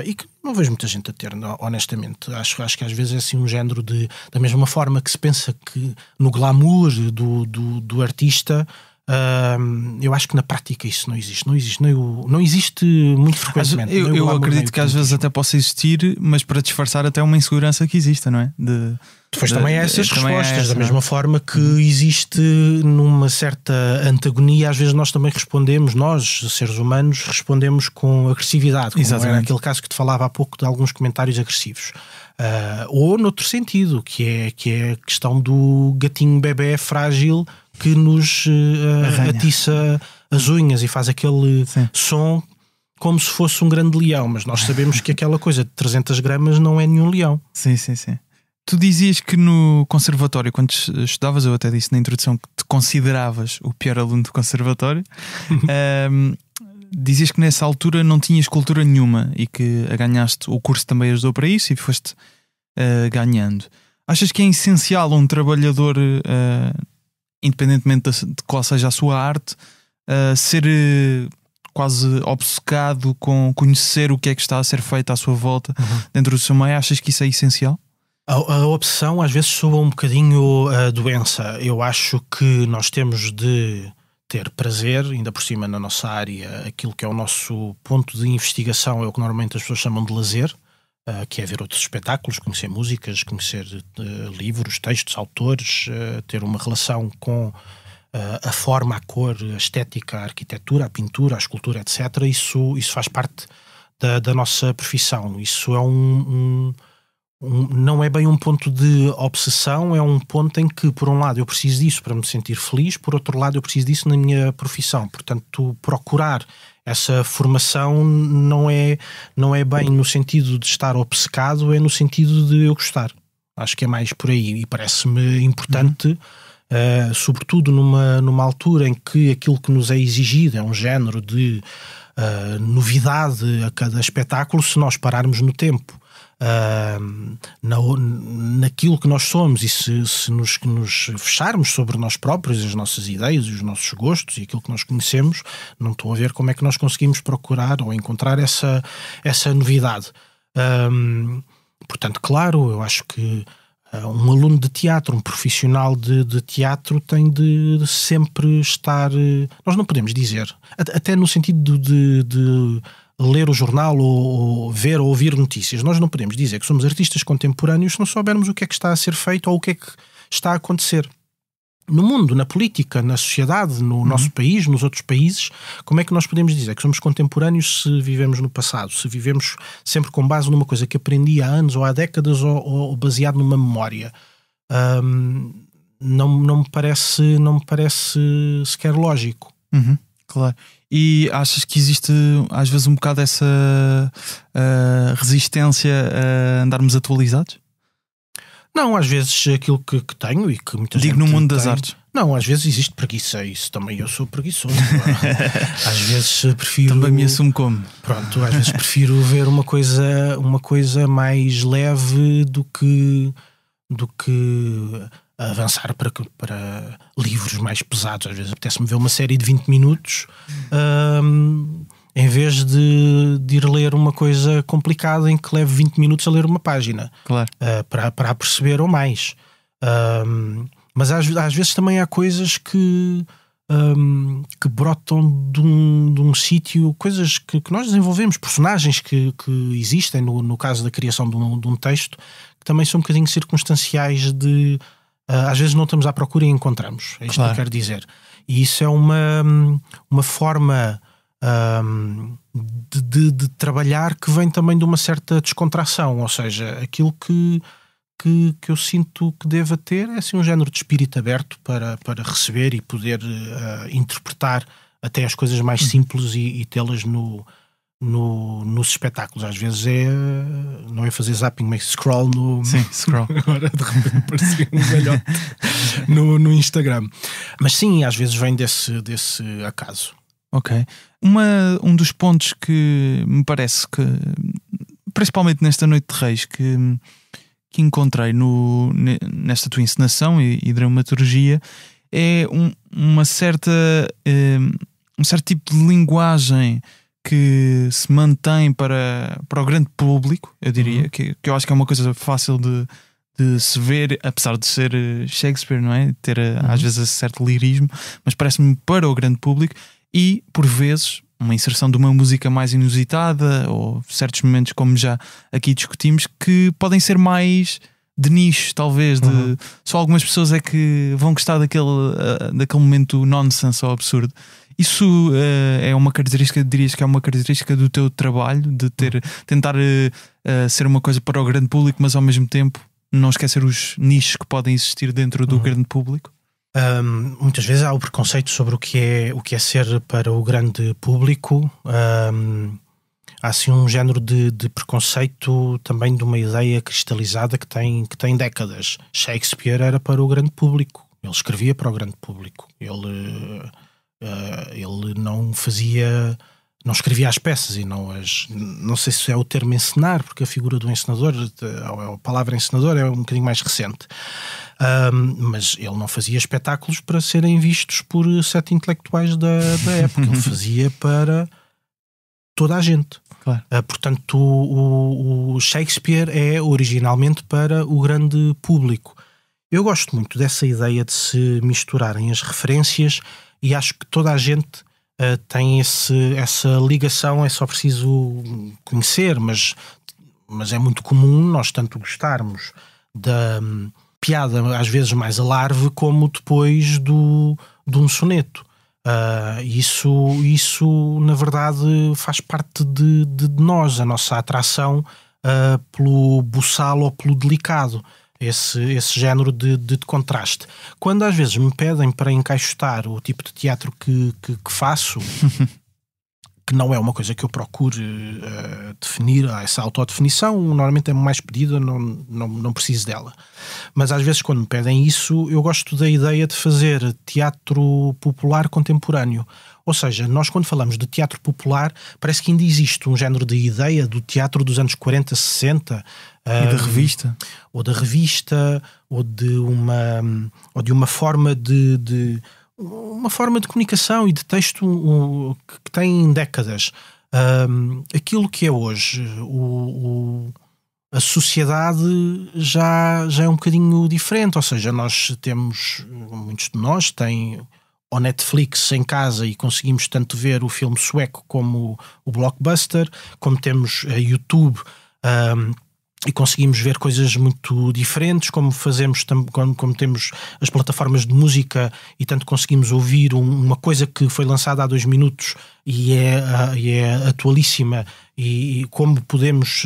e que não vejo muita gente a ter, honestamente. Acho que às vezes é assim um género da mesma forma que se pensa que no glamour do artista, eu acho que na prática isso não existe. Não existe muito frequentemente. Eu acredito que às vezes até possa existir, mas para disfarçar até uma insegurança que exista, não é? Depois também há essas respostas, da mesma forma que existe numa certa antagonia, às vezes nós também respondemos, nós, seres humanos, respondemos com agressividade, como era aquele caso que te falava há pouco de alguns comentários agressivos. Ou noutro sentido, que é a questão do gatinho bebé frágil que nos atiça as unhas e faz aquele som como se fosse um grande leão, mas nós sabemos que aquela coisa de 300 gramas não é nenhum leão. Sim. Tu dizias que no conservatório, quando estudavas, eu até disse na introdução que te consideravas o pior aluno do conservatório. Dizias que nessa altura não tinhas cultura nenhuma e que a ganhaste, o curso também ajudou para isso e foste ganhando. Achas que é essencial um trabalhador, independentemente de qual seja a sua arte, ser quase obcecado com conhecer o que é que está a ser feito à sua volta dentro do seu meio? Achas que isso é essencial? A obsessão às vezes soa um bocadinho a doença. Eu acho que nós temos de ter prazer, ainda por cima na nossa área, aquilo que é o nosso ponto de investigação é o que normalmente as pessoas chamam de lazer, que é ver outros espetáculos, conhecer músicas, conhecer livros, textos, autores, ter uma relação com a forma, a cor, a estética, a arquitetura, a pintura, a escultura, etc. Isso faz parte da nossa profissão. Isso é não é bem um ponto de obsessão, é um ponto em que, por um lado, eu preciso disso para me sentir feliz, por outro lado, eu preciso disso na minha profissão. Portanto, procurar essa formação não é bem no sentido de estar obcecado, é no sentido de eu gostar. Acho que é mais por aí e parece-me importante, sobretudo numa altura em que aquilo que nos é exigido é um género de novidade a cada espetáculo. Se nós pararmos no tempo naquilo que nós somos e se nos fecharmos sobre nós próprios, as nossas ideias e os nossos gostos e aquilo que nós conhecemos, não estou a ver como é que nós conseguimos procurar ou encontrar essa novidade. Portanto, claro, eu acho que um aluno de teatro, um profissional de teatro tem de sempre estar... Nós não podemos dizer, até no sentido de ler o jornal ou ver ou ouvir notícias, nós não podemos dizer que somos artistas contemporâneos se não soubermos o que é que está a ser feito ou o que é que está a acontecer no mundo, na política, na sociedade, no nosso país, nos outros países. Como é que nós podemos dizer que somos contemporâneos se vivemos no passado, se vivemos sempre com base numa coisa que aprendi há anos ou há décadas ou baseado numa memória? Não me parece sequer lógico. Claro. E achas que existe às vezes um bocado essa resistência a andarmos atualizados? Não, às vezes aquilo que tenho e que muita gente no mundo tem, das artes. Não, às vezes existe preguiça. Isso também, eu sou preguiçoso. Às vezes prefiro... Também me assumo como. Pronto, às vezes prefiro ver uma coisa mais leve do que avançar para livros mais pesados. Às vezes apetece-me ver uma série de 20 minutos em vez de ir ler uma coisa complicada em que leve 20 minutos a ler uma página. Claro. Para a perceber ou mais. Mas às vezes também há coisas que brotam de um sítio, coisas que nós desenvolvemos, personagens que existem no caso da criação de um texto, que também são um bocadinho circunstanciais às vezes não estamos à procura e encontramos. É isto que eu quero dizer. E isso é uma forma de trabalhar que vem também de uma certa descontração, ou seja, aquilo que eu sinto que deva ter é assim, um género de espírito aberto para receber e poder interpretar até as coisas mais simples e tê-las nos espetáculos. Às vezes não é fazer zapping, mas scroll no... Sim, scroll. Agora de repente parecia um velhote no Instagram. Mas sim, às vezes vem desse acaso. Ok. Um dos pontos que me parece que, principalmente nesta Noite de Reis, que encontrei nesta tua encenação e dramaturgia, é um certo tipo de linguagem que se mantém para o grande público, eu diria, que eu acho que é uma coisa fácil de se ver, apesar de ser Shakespeare, não é? Ter às vezes esse certo lirismo, mas parece-me para o grande público. E, por vezes, uma inserção de uma música mais inusitada ou certos momentos, como já aqui discutimos, que podem ser mais de nicho, talvez. Só algumas pessoas é que vão gostar daquele momento nonsense ou absurdo. Isso é uma característica, dirias que é uma característica do teu trabalho, de tentar ser uma coisa para o grande público, mas ao mesmo tempo não esquecer os nichos que podem existir dentro do grande público? Muitas vezes há o preconceito sobre o que é ser para o grande público. Há assim um género de preconceito também de uma ideia cristalizada que tem décadas. Shakespeare era para o grande público, ele escrevia para o grande público, ele não escrevia as peças e não sei se é o termo encenar, porque a figura do encenador, a palavra encenador é um bocadinho mais recente. Mas ele não fazia espetáculos para serem vistos por 7 intelectuais da época. Ele fazia para toda a gente. Claro. Portanto, o Shakespeare é originalmente para o grande público. Eu gosto muito dessa ideia de se misturarem as referências e acho que toda a gente tem essa ligação. É só preciso conhecer, mas é muito comum nós tanto gostarmos da piada às vezes mais alarve como depois de um soneto. Isso na verdade faz parte de nós, a nossa atração pelo buçal ou pelo delicado, esse género de contraste. Quando às vezes me pedem para encaixotar o tipo de teatro que faço, que não é uma coisa que eu procure definir, essa autodefinição normalmente é mais pedida, não preciso dela. Mas às vezes quando me pedem isso, eu gosto da ideia de fazer teatro popular contemporâneo. Ou seja, nós quando falamos de teatro popular, parece que ainda existe um género de ideia do teatro dos anos 40, 60. E da revista. Ou da revista, ou de uma forma uma forma de comunicação e de texto que tem décadas. Aquilo que é hoje a sociedade já é um bocadinho diferente, ou seja, muitos de nós têm ao Netflix em casa e conseguimos tanto ver o filme sueco como o Blockbuster, como temos a YouTube e conseguimos ver coisas muito diferentes, como temos as plataformas de música e tanto conseguimos ouvir uma coisa que foi lançada há 2 minutos e é atualíssima, e como podemos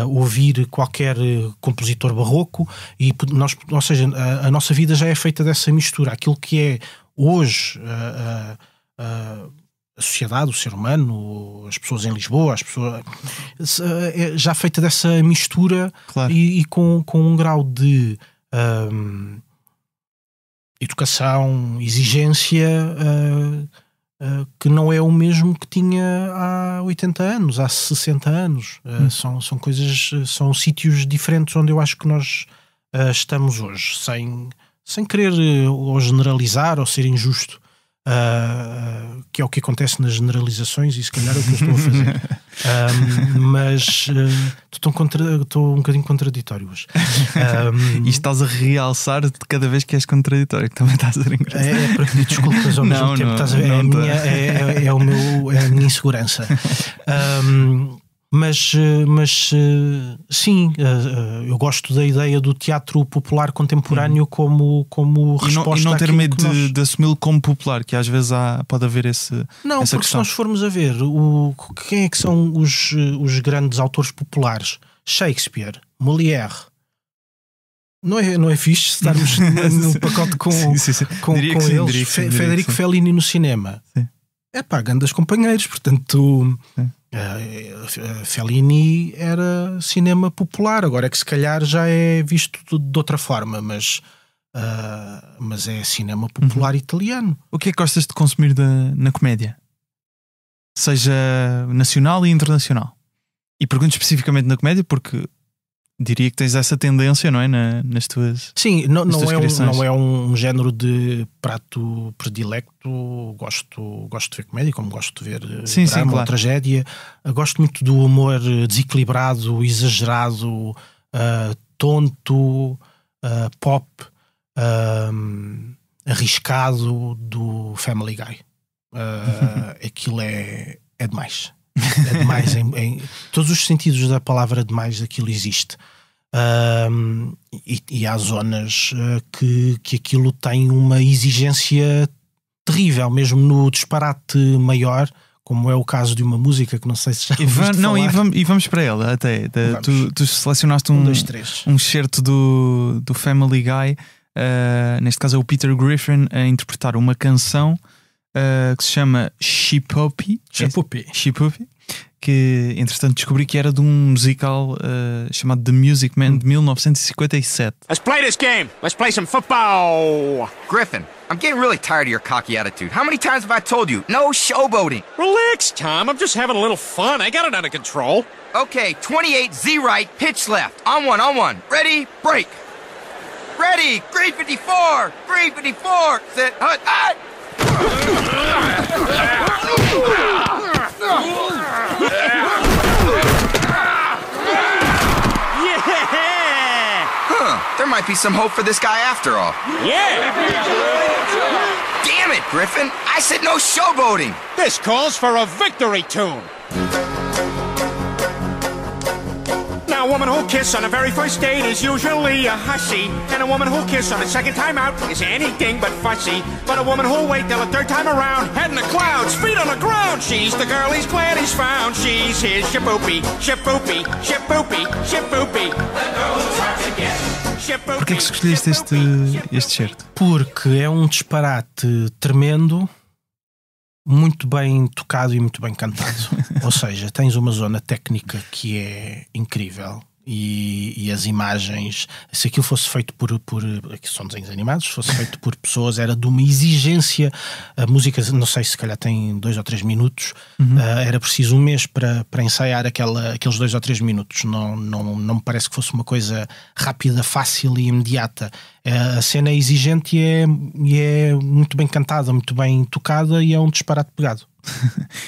ouvir qualquer compositor barroco, ou seja, a nossa vida já é feita dessa mistura. Aquilo que é hoje a sociedade, o ser humano, as pessoas em Lisboa, é já feita dessa mistura. Claro. E com um grau de educação, exigência que não é o mesmo que tinha há 80 anos, há 60 anos. São coisas, são sítios diferentes onde eu acho que nós estamos hoje, sem querer ou generalizar ou ser injusto. Que é o que acontece nas generalizações e se calhar é o que eu estou a fazer. Mas estou um bocadinho contraditório hoje. E estás a realçar-te cada vez que és contraditório, que também estás a ser engraçado. É para pedir desculpas ao mesmo tempo. Estás a ver? É a minha insegurança. Mas sim, eu gosto da ideia do teatro popular contemporâneo como resposta. E não ter medo nós... de assumi-lo como popular, que às vezes pode haver essa porque questão. se nós formos a ver quem é que são os grandes autores populares? Shakespeare, Molière. Não é fixe estarmos num pacote com eles. Federico Fellini no cinema. Sim. Grandes companheiros, portanto... Fellini era cinema popular, agora é que se calhar já é visto de outra forma, mas é cinema popular italiano. O que é que gostas de consumir na comédia? Seja nacional e internacional. E pergunto especificamente na comédia porque diria que tens essa tendência, não é? Nas tuas. Sim, não é um género de prato predilecto. Gosto de ver comédia, como gosto de ver drama, claro. Ou tragédia. Gosto muito do humor desequilibrado, exagerado, tonto, pop, arriscado do Family Guy. Aquilo é demais. É demais em todos os sentidos da palavra demais, aquilo existe. E há zonas que aquilo tem uma exigência terrível, mesmo no disparate maior, como é o caso de uma música que não sei se já e vamos para ela até. Tu selecionaste um excerto do Family Guy, neste caso é o Peter Griffin a interpretar uma canção que se chama Shippoopy, que entretanto descobri que era de um musical chamado The Music Man de 1957. Let's play this game. Let's play some football. Griffin, I'm getting really tired of your cocky attitude. How many times have I told you, no showboating? Relax, Tom. I'm just having a little fun. I got it under control. Okay, 28, Z right, pitch left. On one. Ready, break. Ready, green 54. Green 54. Sit, hut, hut. There might be some hope for this guy after all. Yeah! Damn it, Griffin! I said no showboating! This calls for a victory tune! Now, a woman who'll kiss on the very first date is usually a hussy. And a woman who'll kiss on the second time out is anything but fussy. But a woman who'll wait till the third time around, head in the clouds, feet on the ground, she's the girl he's glad he's found. She's his Shippoopy, Shippoopy, Shippoopy, Shippoopy. The girl who's hard to get. Porquê é que escolheste este certo? Porque é um disparate tremendo, muito bem tocado e muito bem cantado. Ou seja, tens uma zona técnica que é incrível e as imagens, se aquilo fosse feito por aqui são desenhos animados, se fosse feito por pessoas, era de uma exigência. A música, não sei, se calhar tem 2 ou 3 minutos. Era preciso um mês para ensaiar aqueles 2 ou 3 minutos. Não me parece que fosse uma coisa rápida, fácil e imediata. A cena é exigente e é muito bem cantada, muito bem tocada, e é um disparate pegado.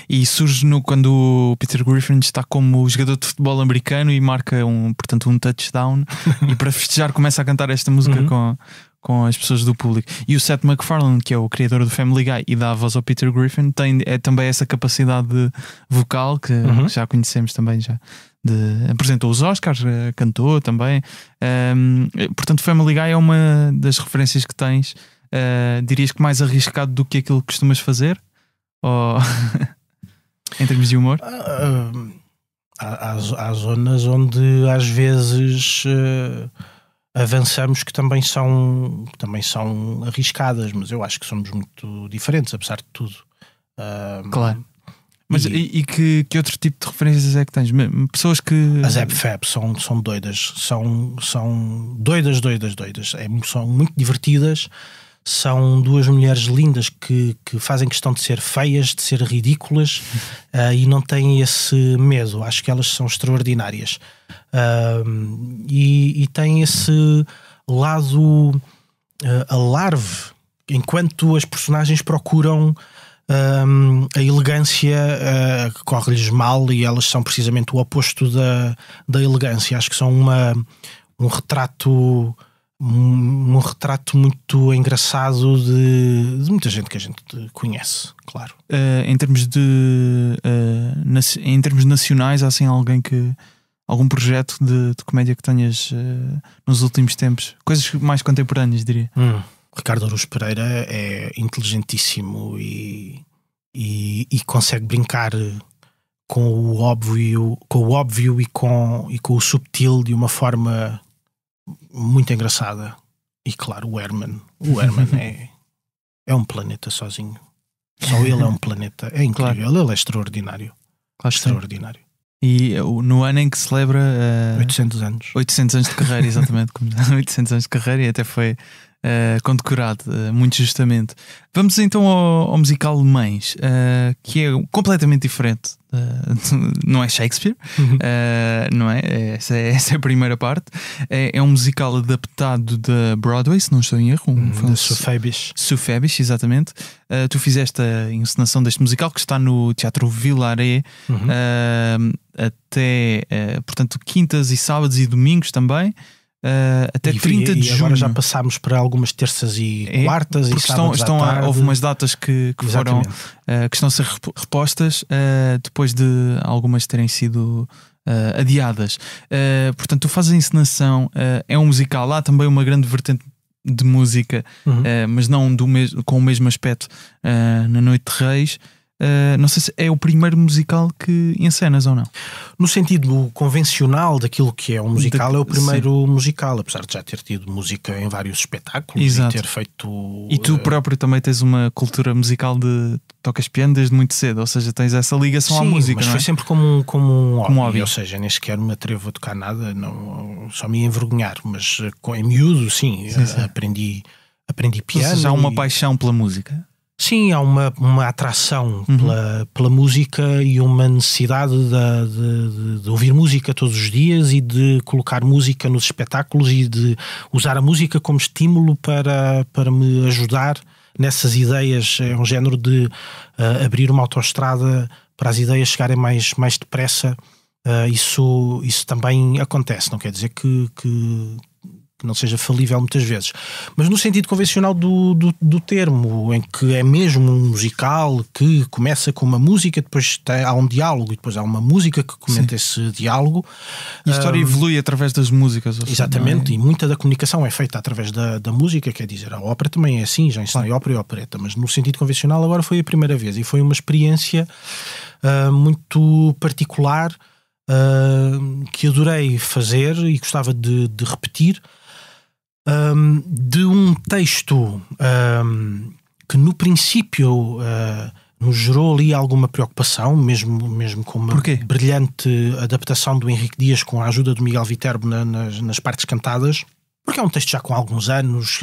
E surge quando o Peter Griffin está como jogador de futebol americano e marca um touchdown e para festejar começa a cantar esta música com as pessoas do público. E o Seth MacFarlane, que é o criador do Family Guy e dá a voz ao Peter Griffin, tem também essa capacidade vocal que já conhecemos também. Apresentou os Oscars, cantou também. Portanto, Family Guy é uma das referências que tens. Dirias que mais arriscado do que aquilo que costumas fazer? Ou em termos de humor? Há zonas onde às vezes avançamos que também são arriscadas, mas eu acho que somos muito diferentes, apesar de tudo. Claro. Mas e que outro tipo de referências é que tens? Pessoas que... As Zeb Fab são doidas, são doidas, são muito divertidas. São duas mulheres lindas que fazem questão de ser feias, de ser ridículas, e não têm esse medo. Acho que elas são extraordinárias. E têm esse lado alarve, enquanto as personagens procuram a elegância, corre-lhes mal, e elas são precisamente o oposto da elegância. Acho que são um retrato um retrato muito engraçado de muita gente que a gente conhece, claro. Em termos em termos nacionais, há assim algum projeto de comédia que tenhas nos últimos tempos? Coisas mais contemporâneas, diria. Ricardo Araújo Pereira é inteligentíssimo e consegue brincar com o óbvio e com o subtil de uma forma muito engraçada. E claro, o Herman é um planeta sozinho. Só ele é um planeta. É incrível, claro. Ele é extraordinário. Claro, extraordinário. E no ano em que celebra 800 anos. 800 anos de carreira, exatamente. 800 anos de carreira, e até foi condecorado, muito justamente. Vamos então ao musical Mães, que é completamente diferente. Não é Shakespeare, não é? Essa é a primeira parte. É um musical adaptado da Broadway, se não estou em erro. Da Sue Fabish, exatamente. Tu fizeste a encenação deste musical, que está no Teatro Vilaré, até, portanto, quintas e sábados e domingos também. Até 30 de junho. Agora já passámos para algumas terças e quartas, e sábados houve umas datas que foram que estão a ser repostas depois de algumas terem sido adiadas. Portanto, tu fazes a encenação, é um musical, há também uma grande vertente de música, mas não com o mesmo aspecto na Noite de Reis. Não sei se é o primeiro musical que encenas ou não. No sentido convencional daquilo que é um musical, é o primeiro musical, apesar de já ter tido música em vários espetáculos. Exato. E ter feito. E tu próprio também tens uma cultura musical de tocas piano desde muito cedo, ou seja, tens essa ligação à música. Mas não foi é? sempre como um hobby, ou seja, nem sequer me atrevo a tocar nada, não, só me ia envergonhar, mas em miúdo, sim. Aprendi piano. Ou seja, há uma paixão pela música. Sim, há uma atração pela música e uma necessidade de ouvir música todos os dias e de colocar música nos espetáculos e de usar a música como estímulo para me ajudar nessas ideias. É um género de abrir uma autoestrada para as ideias chegarem mais depressa. Isso também acontece, não quer dizer que não seja falível muitas vezes, mas no sentido convencional do termo, em que é mesmo um musical que começa com uma música, depois há um diálogo e depois há uma música que comenta esse diálogo. E a história evolui através das músicas. Exatamente, e muita da comunicação é feita através da música, quer dizer, a ópera também é assim, já ensinei ópera e opereta, mas no sentido convencional agora foi a primeira vez e foi uma experiência muito particular, que adorei fazer e gostava de repetir. De um texto que no princípio nos gerou ali alguma preocupação, mesmo com uma brilhante adaptação do Henrique Dias com a ajuda do Miguel Viterbo nas partes cantadas, porque é um texto já com alguns anos,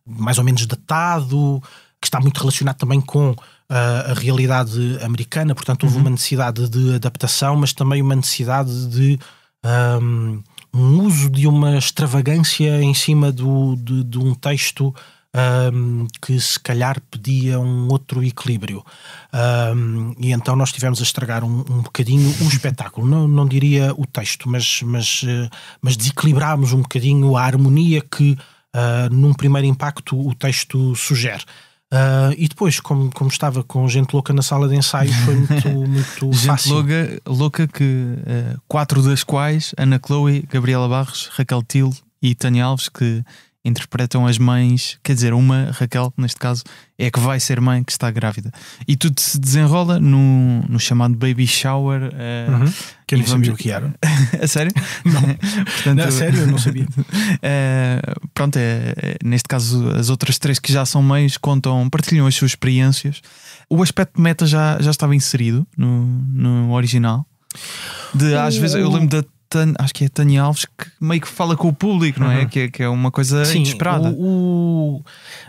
mais ou menos datado, que está muito relacionado também com a realidade americana, portanto houve uma necessidade de adaptação, mas também uma necessidade de um uso de uma extravagância em cima de um texto que se calhar pedia um outro equilíbrio. E então nós tivemos a estragar um bocadinho o espetáculo. Não diria o texto, mas desequilibrámos um bocadinho a harmonia que num primeiro impacto o texto sugere. E depois, como estava com gente louca na sala de ensaio, foi muito fácil. Gente louca que 4 das quais, Ana Chloe, Gabriela Barros, Raquel Til e Tânia Alves, que interpretam as mães, quer dizer, uma, Raquel, neste caso, é a que vai ser mãe, que está grávida. E tudo se desenrola no chamado baby shower. Que eu nem sabia o que era. A sério? Não. Portanto, não, a sério, eu não sabia. Pronto, neste caso, as outras 3 que já são mães partilham as suas experiências. O aspecto meta já estava inserido no original. Às vezes, eu lembro acho que é Tânia Alves que meio que fala com o público, não é? Que é uma coisa inesperada.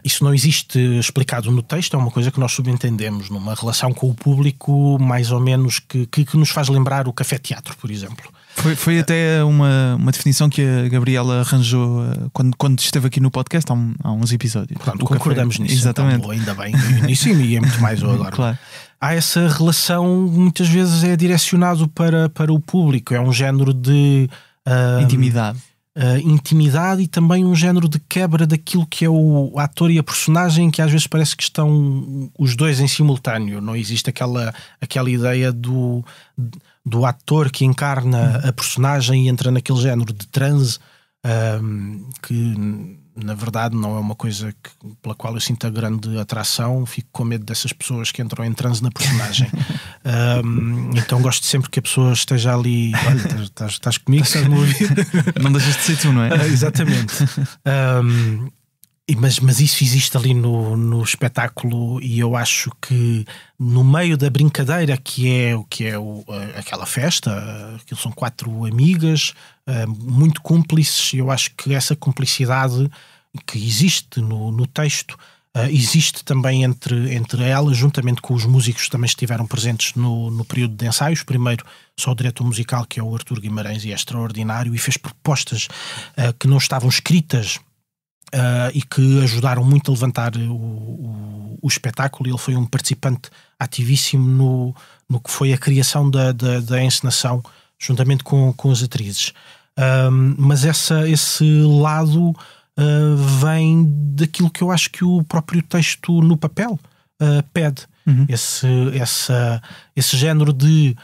Isso não existe explicado no texto, é uma coisa que nós subentendemos numa relação com o público, mais ou menos que nos faz lembrar o café-teatro, por exemplo. Foi até uma definição que a Gabriela arranjou quando esteve aqui no podcast há uns episódios. Pronto, concordamos nisso. Exatamente. Então, ainda bem. Nisso e é muito mais eu agora. Claro. Há essa relação, muitas vezes é direcionado para o público, é um género de intimidade. intimidade e também um género de quebra daquilo que é o ator e a personagem, que às vezes parece que estão os dois em simultâneo. Não existe aquela ideia do ator que encarna a personagem e entra naquele género de transe, que na verdade não é uma coisa pela qual eu sinto a grande atração. Fico com medo dessas pessoas que entram em transe na personagem. Então gosto sempre que a pessoa esteja ali. Olha, estás comigo, estás-me a ouvir? Não deixas de ser tu, não é? Exatamente. Mas isso existe ali no espetáculo, e eu acho que no meio da brincadeira que é aquela festa, aquilo são 4 amigas muito cúmplices, e eu acho que essa cumplicidade que existe no texto existe também entre elas, juntamente com os músicos que também estiveram presentes no período de ensaios. Primeiro só o diretor musical, que é o Artur Guimarães, e é extraordinário, e fez propostas que não estavam escritas, e que ajudaram muito a levantar o espetáculo. Ele foi um participante ativíssimo no que foi a criação da encenação, juntamente com as atrizes. Mas esse lado vem daquilo que eu acho que o próprio texto no papel pede. Esse género de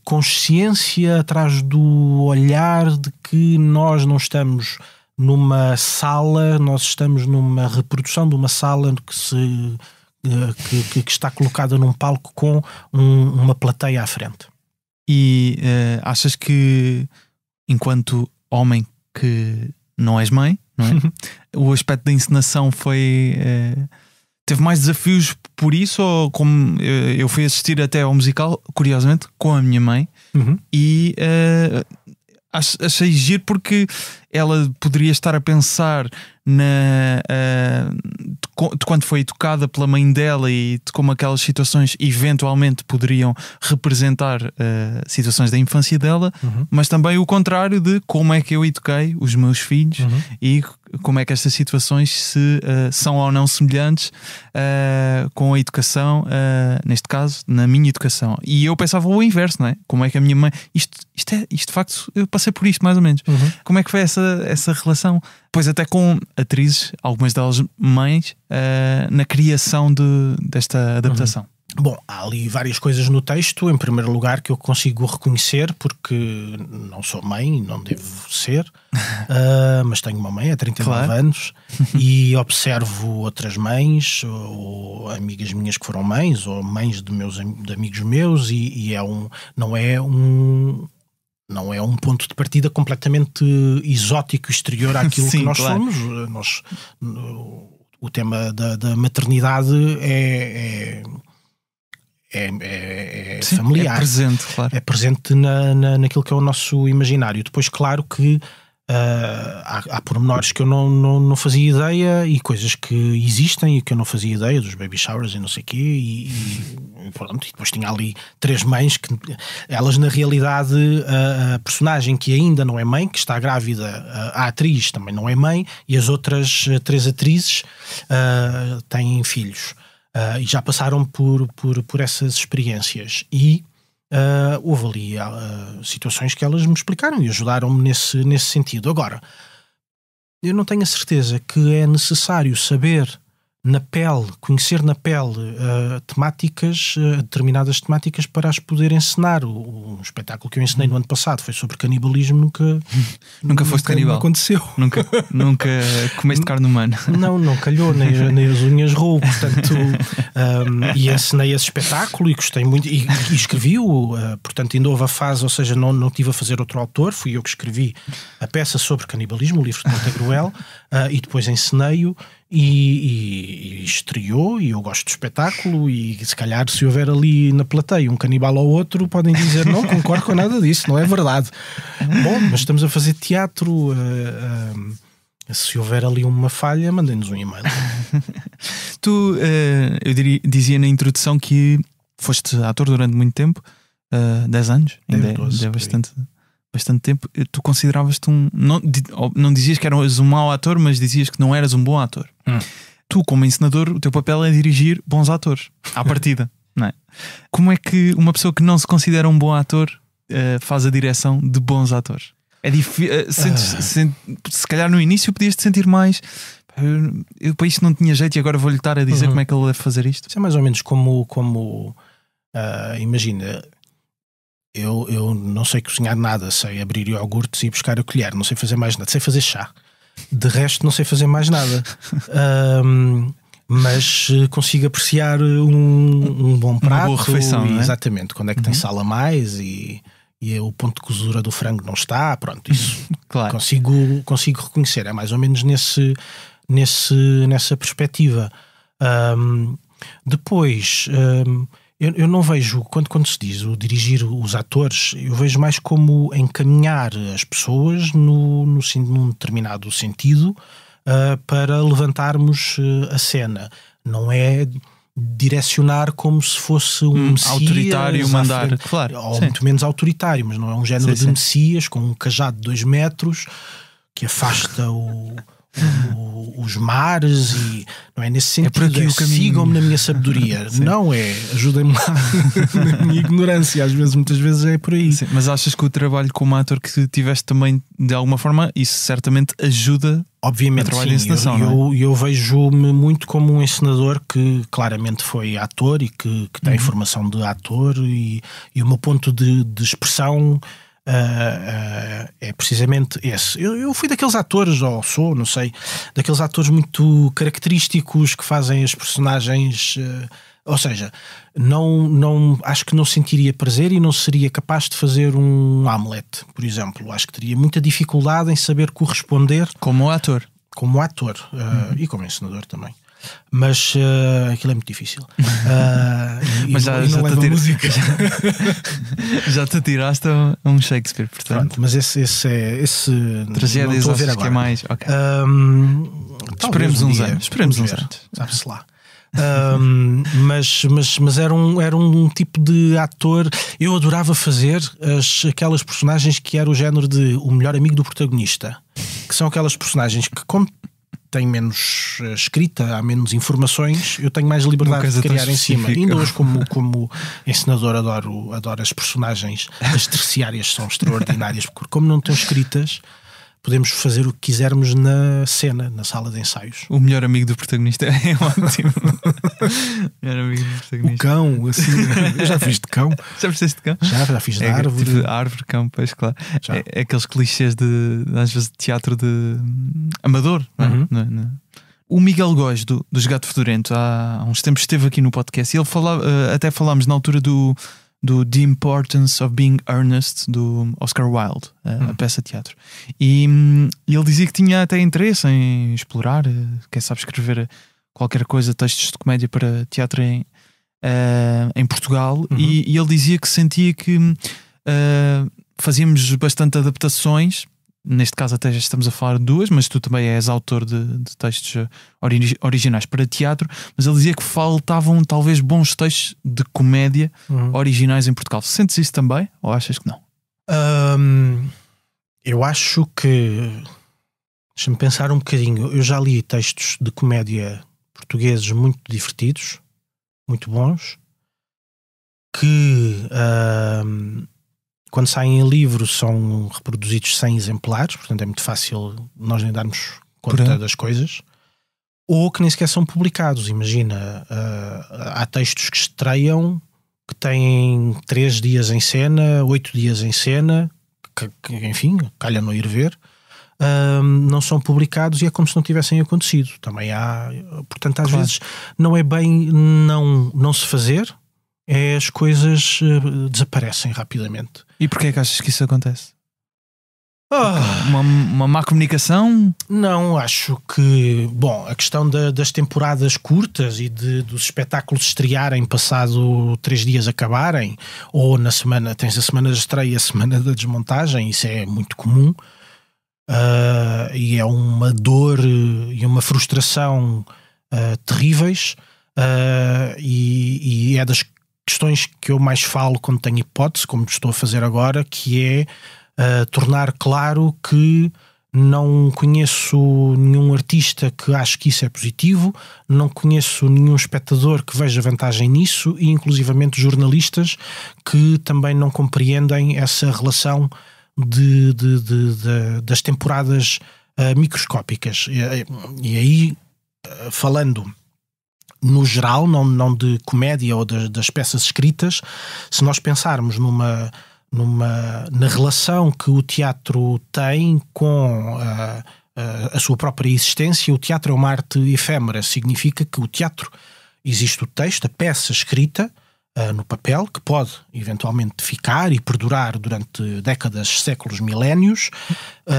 consciência atrás do olhar de que nós não estamos numa sala, nós estamos numa reprodução de uma sala que está colocada num palco com uma plateia à frente. E achas que, enquanto homem que não és mãe, não é? O aspecto da encenação teve mais desafios por isso? Ou como eu fui assistir até ao musical, curiosamente, com a minha mãe, e achei giro porque ela poderia estar a pensar de quando foi educada pela mãe dela e de como aquelas situações eventualmente poderiam representar situações da infância dela, mas também o contrário de como é que eu eduquei os meus filhos e como é que estas situações são ou não semelhantes com a educação, neste caso, na minha educação. E eu pensava o inverso, não é? Como é que a minha mãe... Isto de facto, eu passei por isto mais ou menos. Como é que foi essa relação? Pois até com atrizes, algumas delas mães, na criação desta adaptação. Bom, há ali várias coisas no texto. Em primeiro lugar, que eu consigo reconhecer, porque não sou mãe, não devo ser, mas tenho uma mãe há 39 anos e observo outras mães, ou amigas minhas que foram mães, ou mães de amigos meus, e não é um ponto de partida completamente exótico, exterior àquilo que nós somos. O tema da maternidade é familiar. É presente, claro. É presente naquilo que é o nosso imaginário. Depois, claro que há pormenores que eu não fazia ideia, e coisas que existem e que eu não fazia ideia, dos baby showers e não sei o quê, e pronto. E depois tinha ali 3 mães que elas, na realidade, a personagem que ainda não é mãe, que está grávida, a atriz também não é mãe, e as outras 3 atrizes têm filhos, e já passaram por essas experiências, e houve ali situações que elas me explicaram e ajudaram-me nesse sentido. Agora, eu não tenho a certeza que é necessário saber na pele, conhecer na pele determinadas temáticas para as poder encenar. Um espetáculo que eu ensinei no ano passado foi sobre canibalismo. Nunca foste canibal? Não aconteceu. Nunca comeste carne humana? Não calhou, nem as unhas roubou. Portanto, e ensinei esse espetáculo e gostei muito, e escrevi-o. Portanto, ainda houve a fase, ou seja, não tive a fazer outro autor, fui eu que escrevi a peça sobre canibalismo, o livro de Montagruel, e depois ensinei-o. E estreou, e eu gosto do espetáculo, e se calhar, se houver ali na plateia um canibal ou outro, podem dizer: não concordo com nada disso, não é verdade. Bom, mas estamos a fazer teatro, se houver ali uma falha, mandem-nos um e-mail. Tu, eu dizia na introdução que foste ator durante muito tempo, 10 anos, ainda é bastante tempo. Tu consideravas-te não dizias que eras um mau ator, mas dizias que não eras um bom ator. Tu, como encenador, o teu papel é dirigir bons atores à partida, não é? Como é que uma pessoa que não se considera um bom ator faz a direção de bons atores? É se calhar no início podias-te sentir mais. Eu para isto não tinha jeito e agora vou-lhe estar a dizer como é que ele deve fazer isto. Isso é mais ou menos como imagina, eu não sei cozinhar nada, sei abrir iogurtes e buscar a colher, não sei fazer mais nada, sei fazer chá. De resto não sei fazer mais nada. Mas consigo apreciar um bom prato. Uma boa refeição, não é? Exatamente, quando é que tem sal a mais e o ponto de cozura do frango não está, pronto, isso claro. consigo reconhecer. É mais ou menos nessa perspectiva. Depois, eu não vejo, quando se diz o dirigir os atores, eu vejo mais como encaminhar as pessoas num determinado sentido para levantarmos a cena. Não é direcionar como se fosse um Messias autoritário, mandar, claro, ou muito menos autoritário, mas não é um género de Messias com um cajado de 2 metros que afasta os mares, e não é nesse sentido. Sigam-me na minha sabedoria. Não é, ajudem-me lá na minha ignorância, muitas vezes é por aí. Sim, mas achas que o trabalho como ator que tiveste também, de alguma forma, isso certamente ajuda? Obviamente, trabalho sim. De encenação, eu vejo-me muito como um encenador que claramente foi ator e que tem formação de ator, e o meu ponto de expressão é precisamente esse. Eu fui daqueles atores, ou sou, não sei, daqueles atores muito característicos que fazem as personagens. Ou seja, acho que não sentiria prazer e não seria capaz de fazer um Hamlet, por exemplo. Acho que teria muita dificuldade em saber corresponder como ator. E como encenador também. Mas aquilo é muito difícil. Mas já te atiraste a um Shakespeare, portanto. Pronto, mas esse tragédias não estou a ver agora. Que é mais. Okay. Esperemos uns anos. Sabe-se lá. Mas era um tipo de ator. Eu adorava fazer aquelas personagens que era o género de o melhor amigo do protagonista, que são aquelas personagens que, como tem menos escrita, há menos informações, eu tenho mais liberdade de criar em cima. Ainda hoje, como encenador, adoro as personagens. As terciárias são extraordinárias, porque como não estão escritas, podemos fazer o que quisermos na cena, na sala de ensaios. O melhor amigo do protagonista é ótimo. Melhor amigo do protagonista. O cão, assim. Eu já fiz de cão. Já fizeste de cão? Já fiz de árvore. Árvore, cão, pois claro. É aqueles clichês às vezes de teatro de amador. Não. O Miguel Góes dos Gato Fedorento há uns tempos esteve aqui no podcast e ele até falámos na altura do The Importance of Being Earnest, do Oscar Wilde, a peça de teatro. E ele dizia que tinha até interesse em explorar, quem sabe escrever qualquer coisa, textos de comédia para teatro em Portugal. E ele dizia que sentia que fazíamos bastante adaptações. Neste caso até já estamos a falar de 2, mas tu também és autor de textos originais para teatro. Mas ele dizia que faltavam talvez bons textos de comédia originais em Portugal. Sentes isso também ou achas que não? Eu acho que... Deixa-me pensar um bocadinho. Eu já li textos de comédia portugueses muito divertidos, muito bons, que... quando saem em livro são reproduzidos 100 exemplares, portanto é muito fácil nós nem darmos conta das coisas, ou que nem sequer são publicados. Imagina, há textos que estreiam que têm 3 dias em cena, 8 dias em cena, que enfim, calha não ir ver, não são publicados e é como se não tivessem acontecido. Também há, portanto às vezes não é bem não se fazer, as coisas desaparecem rapidamente. E porquê é que achas que isso acontece? Uma má comunicação? Não, acho que... Bom, a questão das temporadas curtas e dos espetáculos estrearem passado 3 dias acabarem, ou na semana, tens a semana de estreia e a semana da desmontagem, isso é muito comum. E é uma dor e uma frustração terríveis. E é das questões que eu mais falo quando tenho hipótese, como estou a fazer agora, que é tornar claro que não conheço nenhum artista que ache que isso é positivo, não conheço nenhum espectador que veja vantagem nisso, e inclusivamente jornalistas que também não compreendem essa relação das temporadas microscópicas. E aí, falando no geral, não de comédia ou das peças escritas, se nós pensarmos na relação que o teatro tem com a sua própria existência, o teatro é uma arte efêmera. Significa que o teatro, existe o texto, a peça escrita no papel, que pode eventualmente ficar e perdurar durante décadas, séculos, milénios.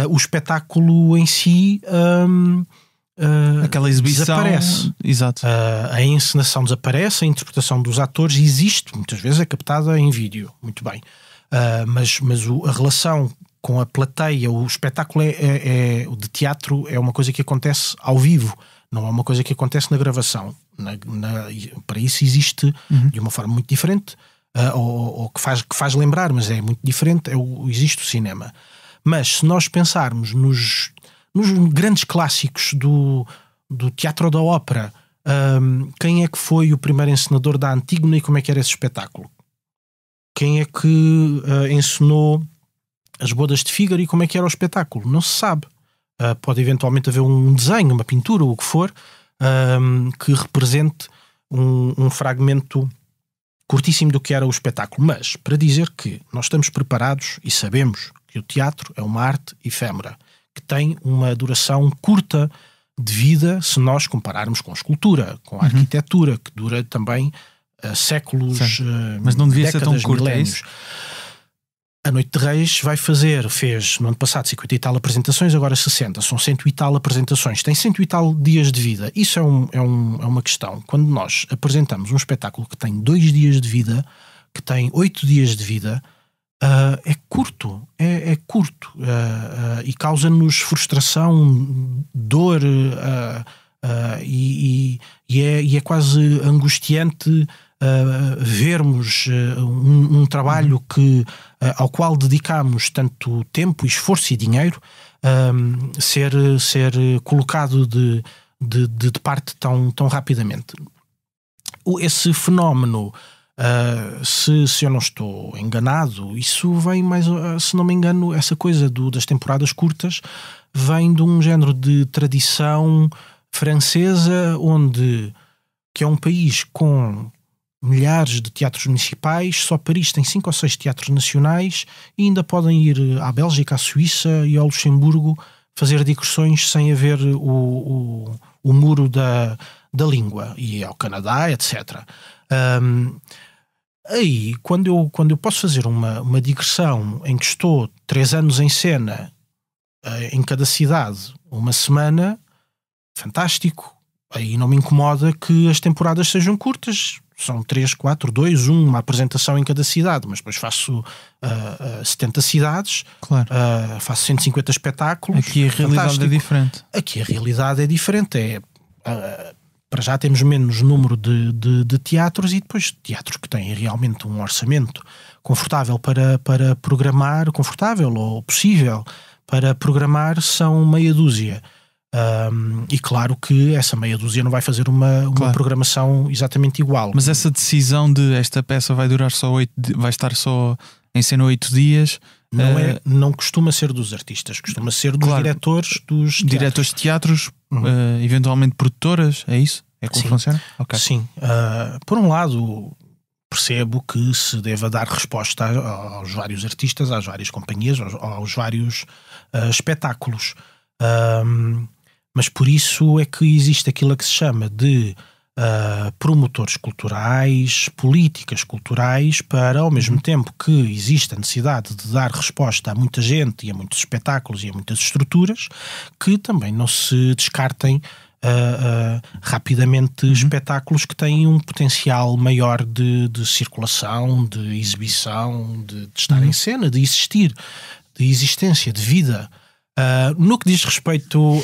O espetáculo em si aquela exibição desaparece. Exato. A encenação desaparece, a interpretação dos atores existe, muitas vezes é captada em vídeo, muito bem, mas a relação com a plateia, o espetáculo de teatro é uma coisa que acontece ao vivo, não é uma coisa que acontece na gravação. Para isso existe de uma forma muito diferente, ou que faz lembrar, mas é muito diferente, existe o cinema. Mas se nós pensarmos nos grandes clássicos do teatro ou da ópera, quem é que foi o primeiro encenador da Antígona e como é que era esse espetáculo? Quem é que encenou as bodas de Fígaro e como é que era o espetáculo? Não se sabe. Pode eventualmente haver um desenho, uma pintura, ou o que for, que represente um fragmento curtíssimo do que era o espetáculo. Mas, para dizer que nós estamos preparados e sabemos que o teatro é uma arte efêmera, que tem uma duração curta de vida, se nós compararmos com a escultura, com a arquitetura, que dura também séculos, mas não devia décadas, ser tão curta, milénios. é isso? A Noite de Reis fez no ano passado 50 e tal apresentações, agora 60, são 100 e tal apresentações, tem 100 e tal dias de vida. Isso é uma questão. Quando nós apresentamos um espetáculo que tem 2 dias de vida, que tem 8 dias de vida, é curto, é curto, e causa-nos frustração, dor, e é quase angustiante vermos um trabalho ao qual dedicamos tanto tempo, esforço e dinheiro ser colocado de parte tão rapidamente. Esse fenómeno, se eu não estou enganado, isso vem mais, se não me engano, essa coisa das temporadas curtas vem de um género de tradição francesa, que é um país com milhares de teatros municipais, só Paris tem 5 ou 6 teatros nacionais e ainda podem ir à Bélgica, à Suíça e ao Luxemburgo fazer digressões sem haver o muro da língua, e ao Canadá, etc. Aí, quando eu posso fazer uma digressão em que estou 3 anos em cena, em cada cidade, uma semana, fantástico. Aí não me incomoda que as temporadas sejam curtas. São 3, 4, 2, 1, uma apresentação em cada cidade, mas depois faço 70 cidades, claro. Faço 150 espetáculos. Aqui a realidade é diferente. Aqui a realidade é diferente. Para já temos menos número de teatros, e depois teatros que têm realmente um orçamento confortável para programar, confortável ou possível para programar, são meia dúzia. E claro que essa meia dúzia não vai fazer uma programação exatamente igual. Mas essa decisão de esta peça vai durar vai estar só em cena 8 dias, não costuma ser dos artistas, costuma ser dos diretores dos teatros. Diretores de teatros, eventualmente produtoras, é isso? É como funciona? Okay. Sim. Por um lado, percebo que se deva dar resposta aos vários artistas, às várias companhias, aos vários espetáculos. Mas por isso é que existe aquilo que se chama de promotores culturais, políticas culturais, para, ao mesmo tempo que existe a necessidade de dar resposta a muita gente e a muitos espetáculos e a muitas estruturas, que também não se descartem rapidamente espetáculos que têm um potencial maior de circulação, de exibição, de estar em cena, de existir, de existência, de vida. No que diz respeito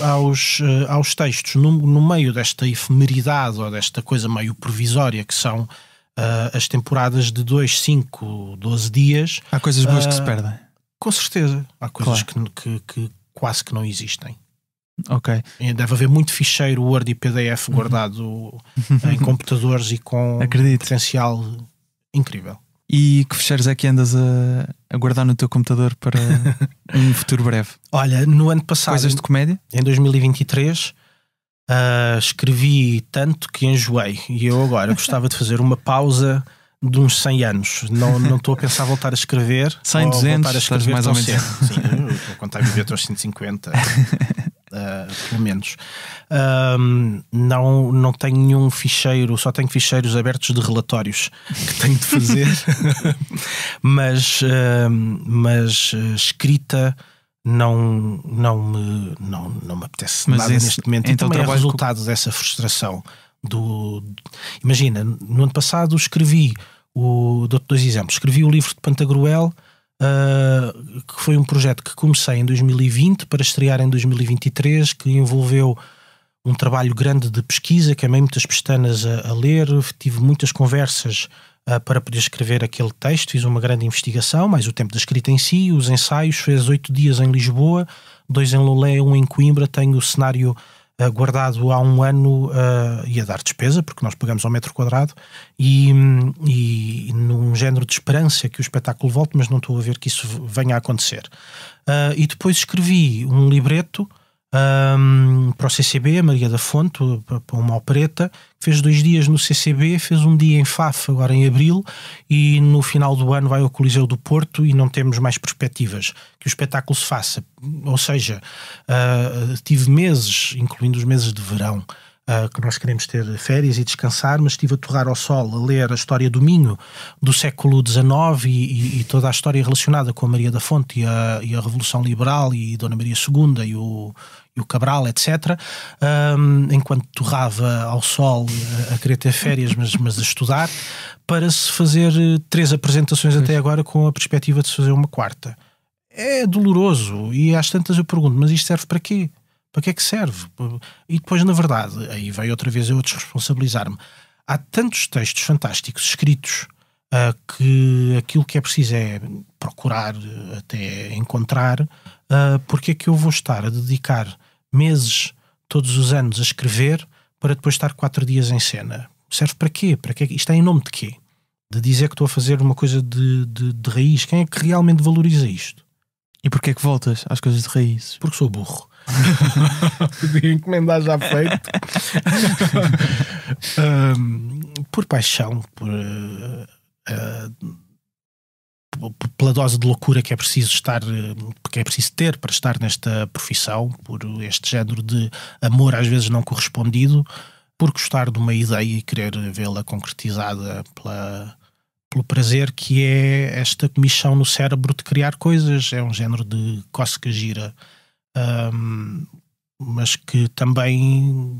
aos textos, no meio desta efemeridade ou desta coisa meio provisória que são as temporadas de 2, 5, 12 dias, há coisas boas que se perdem. Com certeza. Há coisas que quase que não existem. Ok. Deve haver muito ficheiro Word e PDF guardado em computadores e com potencial incrível. E que fecheiros é que andas a guardar no teu computador para um futuro breve? Olha, no ano passado, coisas de comédia? Em 2023, escrevi tanto que enjoei. E eu agora gostava de fazer uma pausa de uns 100 anos. Não estou a pensar voltar a escrever. 100, 200, voltar a escrever mais ou menos. Sim, eu estou a contar a viver até aos 150. Pelo menos. Não tenho nenhum ficheiro, só tenho ficheiros abertos de relatórios que tenho de fazer. mas escrita não me apetece nada neste momento. Então, também é resultado dessa frustração. Imagina, no ano passado escrevi dou-te 2 exemplos. Escrevi o livro de Pantagruel, que foi um projeto que comecei em 2020 para estrear em 2023, que envolveu um trabalho grande de pesquisa, queimei muitas pestanas a ler, tive muitas conversas para poder escrever aquele texto, fiz uma grande investigação, mais o tempo da escrita em si, os ensaios, fez 8 dias em Lisboa, 2 em Lolé, 1 em Coimbra. Tenho o cenário guardado há 1 ano e a dar despesa, porque nós pagamos ao metro quadrado, e num género de esperança que o espetáculo volte, mas não estou a ver que isso venha a acontecer. E depois escrevi um libreto para o CCB, a Maria da Fonte, para uma opereta, fez 2 dias no CCB, fez 1 dia em Faf agora em abril, e no final do ano vai ao Coliseu do Porto, e não temos mais perspectivas que o espetáculo se faça. Ou seja, tive meses, incluindo os meses de verão, que nós queremos ter férias e descansar, mas estive a torrar ao sol a ler a história do Minho do século XIX e toda a história relacionada com a Maria da Fonte e a Revolução Liberal e Dona Maria II e o Cabral, etc. Enquanto torrava ao sol a querer ter férias, mas a estudar, para se fazer 3 apresentações até agora, com a perspectiva de se fazer uma 4ª. É doloroso, e às tantas eu pergunto, mas isto serve para quê? Para que é que serve? E depois, na verdade, aí veio outra vez eu desresponsabilizar-me. Há tantos textos fantásticos escritos que aquilo que é preciso é procurar até encontrar. Porque é que eu vou estar a dedicar meses todos os anos a escrever para depois estar 4 dias em cena? Serve para quê? Isto é em nome de quê? De dizer que estou a fazer uma coisa de raiz? Quem é que realmente valoriza isto? E porquê é que voltas às coisas de raízes? Porque sou burro. Podia encomendar já feito. Por paixão, pela dose de loucura que é preciso ter para estar nesta profissão, por este género de amor às vezes não correspondido, por gostar de uma ideia e querer vê-la concretizada pelo prazer que é esta comichão no cérebro de criar coisas. É um género de cócega gira, mas que também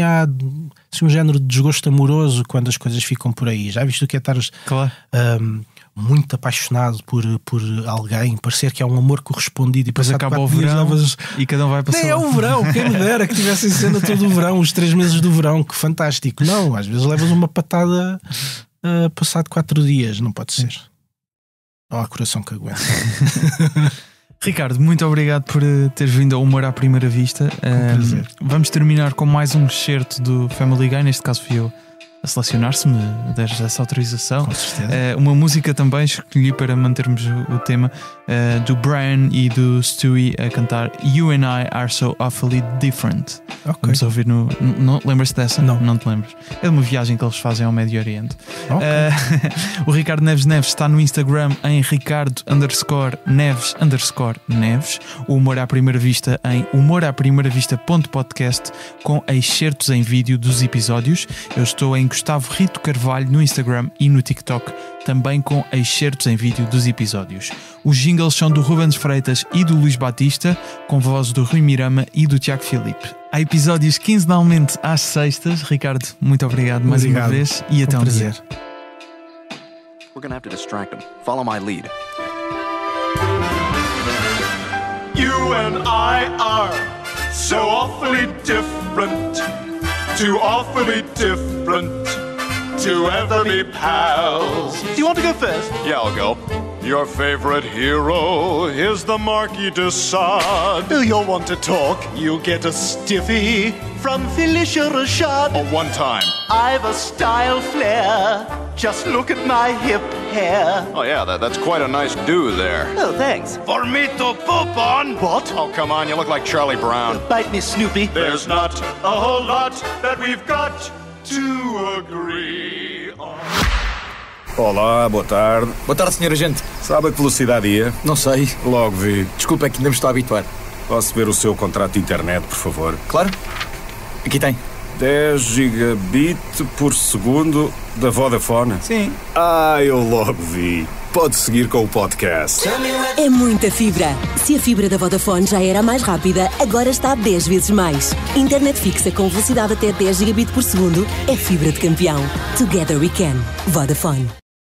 há assim, um género de desgosto amoroso quando as coisas ficam por aí. Já viste o que é estar muito apaixonado por alguém, parecer que é um amor correspondido, e depois acaba o verão e cada um vai passar. Nem é o verão, quem me dera que tivesse em cena todo o verão, os 3 meses do verão, que fantástico. Não, às vezes levas uma patada passado 4 dias, não pode ser. Não há coração que aguente. Ricardo, muito obrigado por teres vindo ao Humor à Primeira Vista. Prazer. Vamos terminar com mais um excerto do Family Guy. Neste caso fui eu a selecionar, se me deres essa autorização. Com certeza. Uma música também escolhi para mantermos o tema, do Brian e do Stewie a cantar You and I Are So Awfully Different. Okay. Vamos ouvir lembras-te dessa? Não te lembras. É de uma viagem que eles fazem ao Médio Oriente. Okay. O Ricardo Neves está no Instagram em Ricardo_Neves_Neves. O Humor à Primeira Vista em humoraprimeiravista.podcast, com excertos em vídeo dos episódios. Eu estou em Gustavo Rito Carvalho no Instagram e no TikTok, também com excertos em vídeo dos episódios. Os jingles são do Rubens Freitas e do Luís Batista, com vozes do Rui Mirama e do Tiago Filipe. Há episódios quinzenalmente às sextas. Ricardo, muito obrigado mais uma vez e até um prazer. dia. We're gonna have to distract him. Follow my lead. You and I are so awfully different, too awfully different to ever be pals. Do you want to go first? Yeah, I'll go. Your favorite hero is the Marquis de Sade. Oh, you'll want to talk. You'll get a stiffy from Felicia Rashad. Oh, one time. I've a style flair. Just look at my hip. hair. Oh, yeah, that's quite a nice do there. Oh, thanks. For me to poop on? What? Oh, come on, you look like Charlie Brown. Bite me, Snoopy. There's not a whole lot that we've got to agree on. Olá, boa tarde. Boa tarde, senhor agente. Sabe a que velocidade ia? Não sei. Logo vi. Desculpa, é que ainda me estou a habituar. Posso ver o seu contrato de internet, por favor? Claro. Aqui tem. 10 gigabit por segundo da Vodafone? Sim. Eu logo vi. Pode seguir com o podcast. É muita fibra. Se a fibra da Vodafone já era a mais rápida, agora está 10 vezes mais. Internet fixa com velocidade até 10 gigabit por segundo é fibra de campeão. Together we can. Vodafone.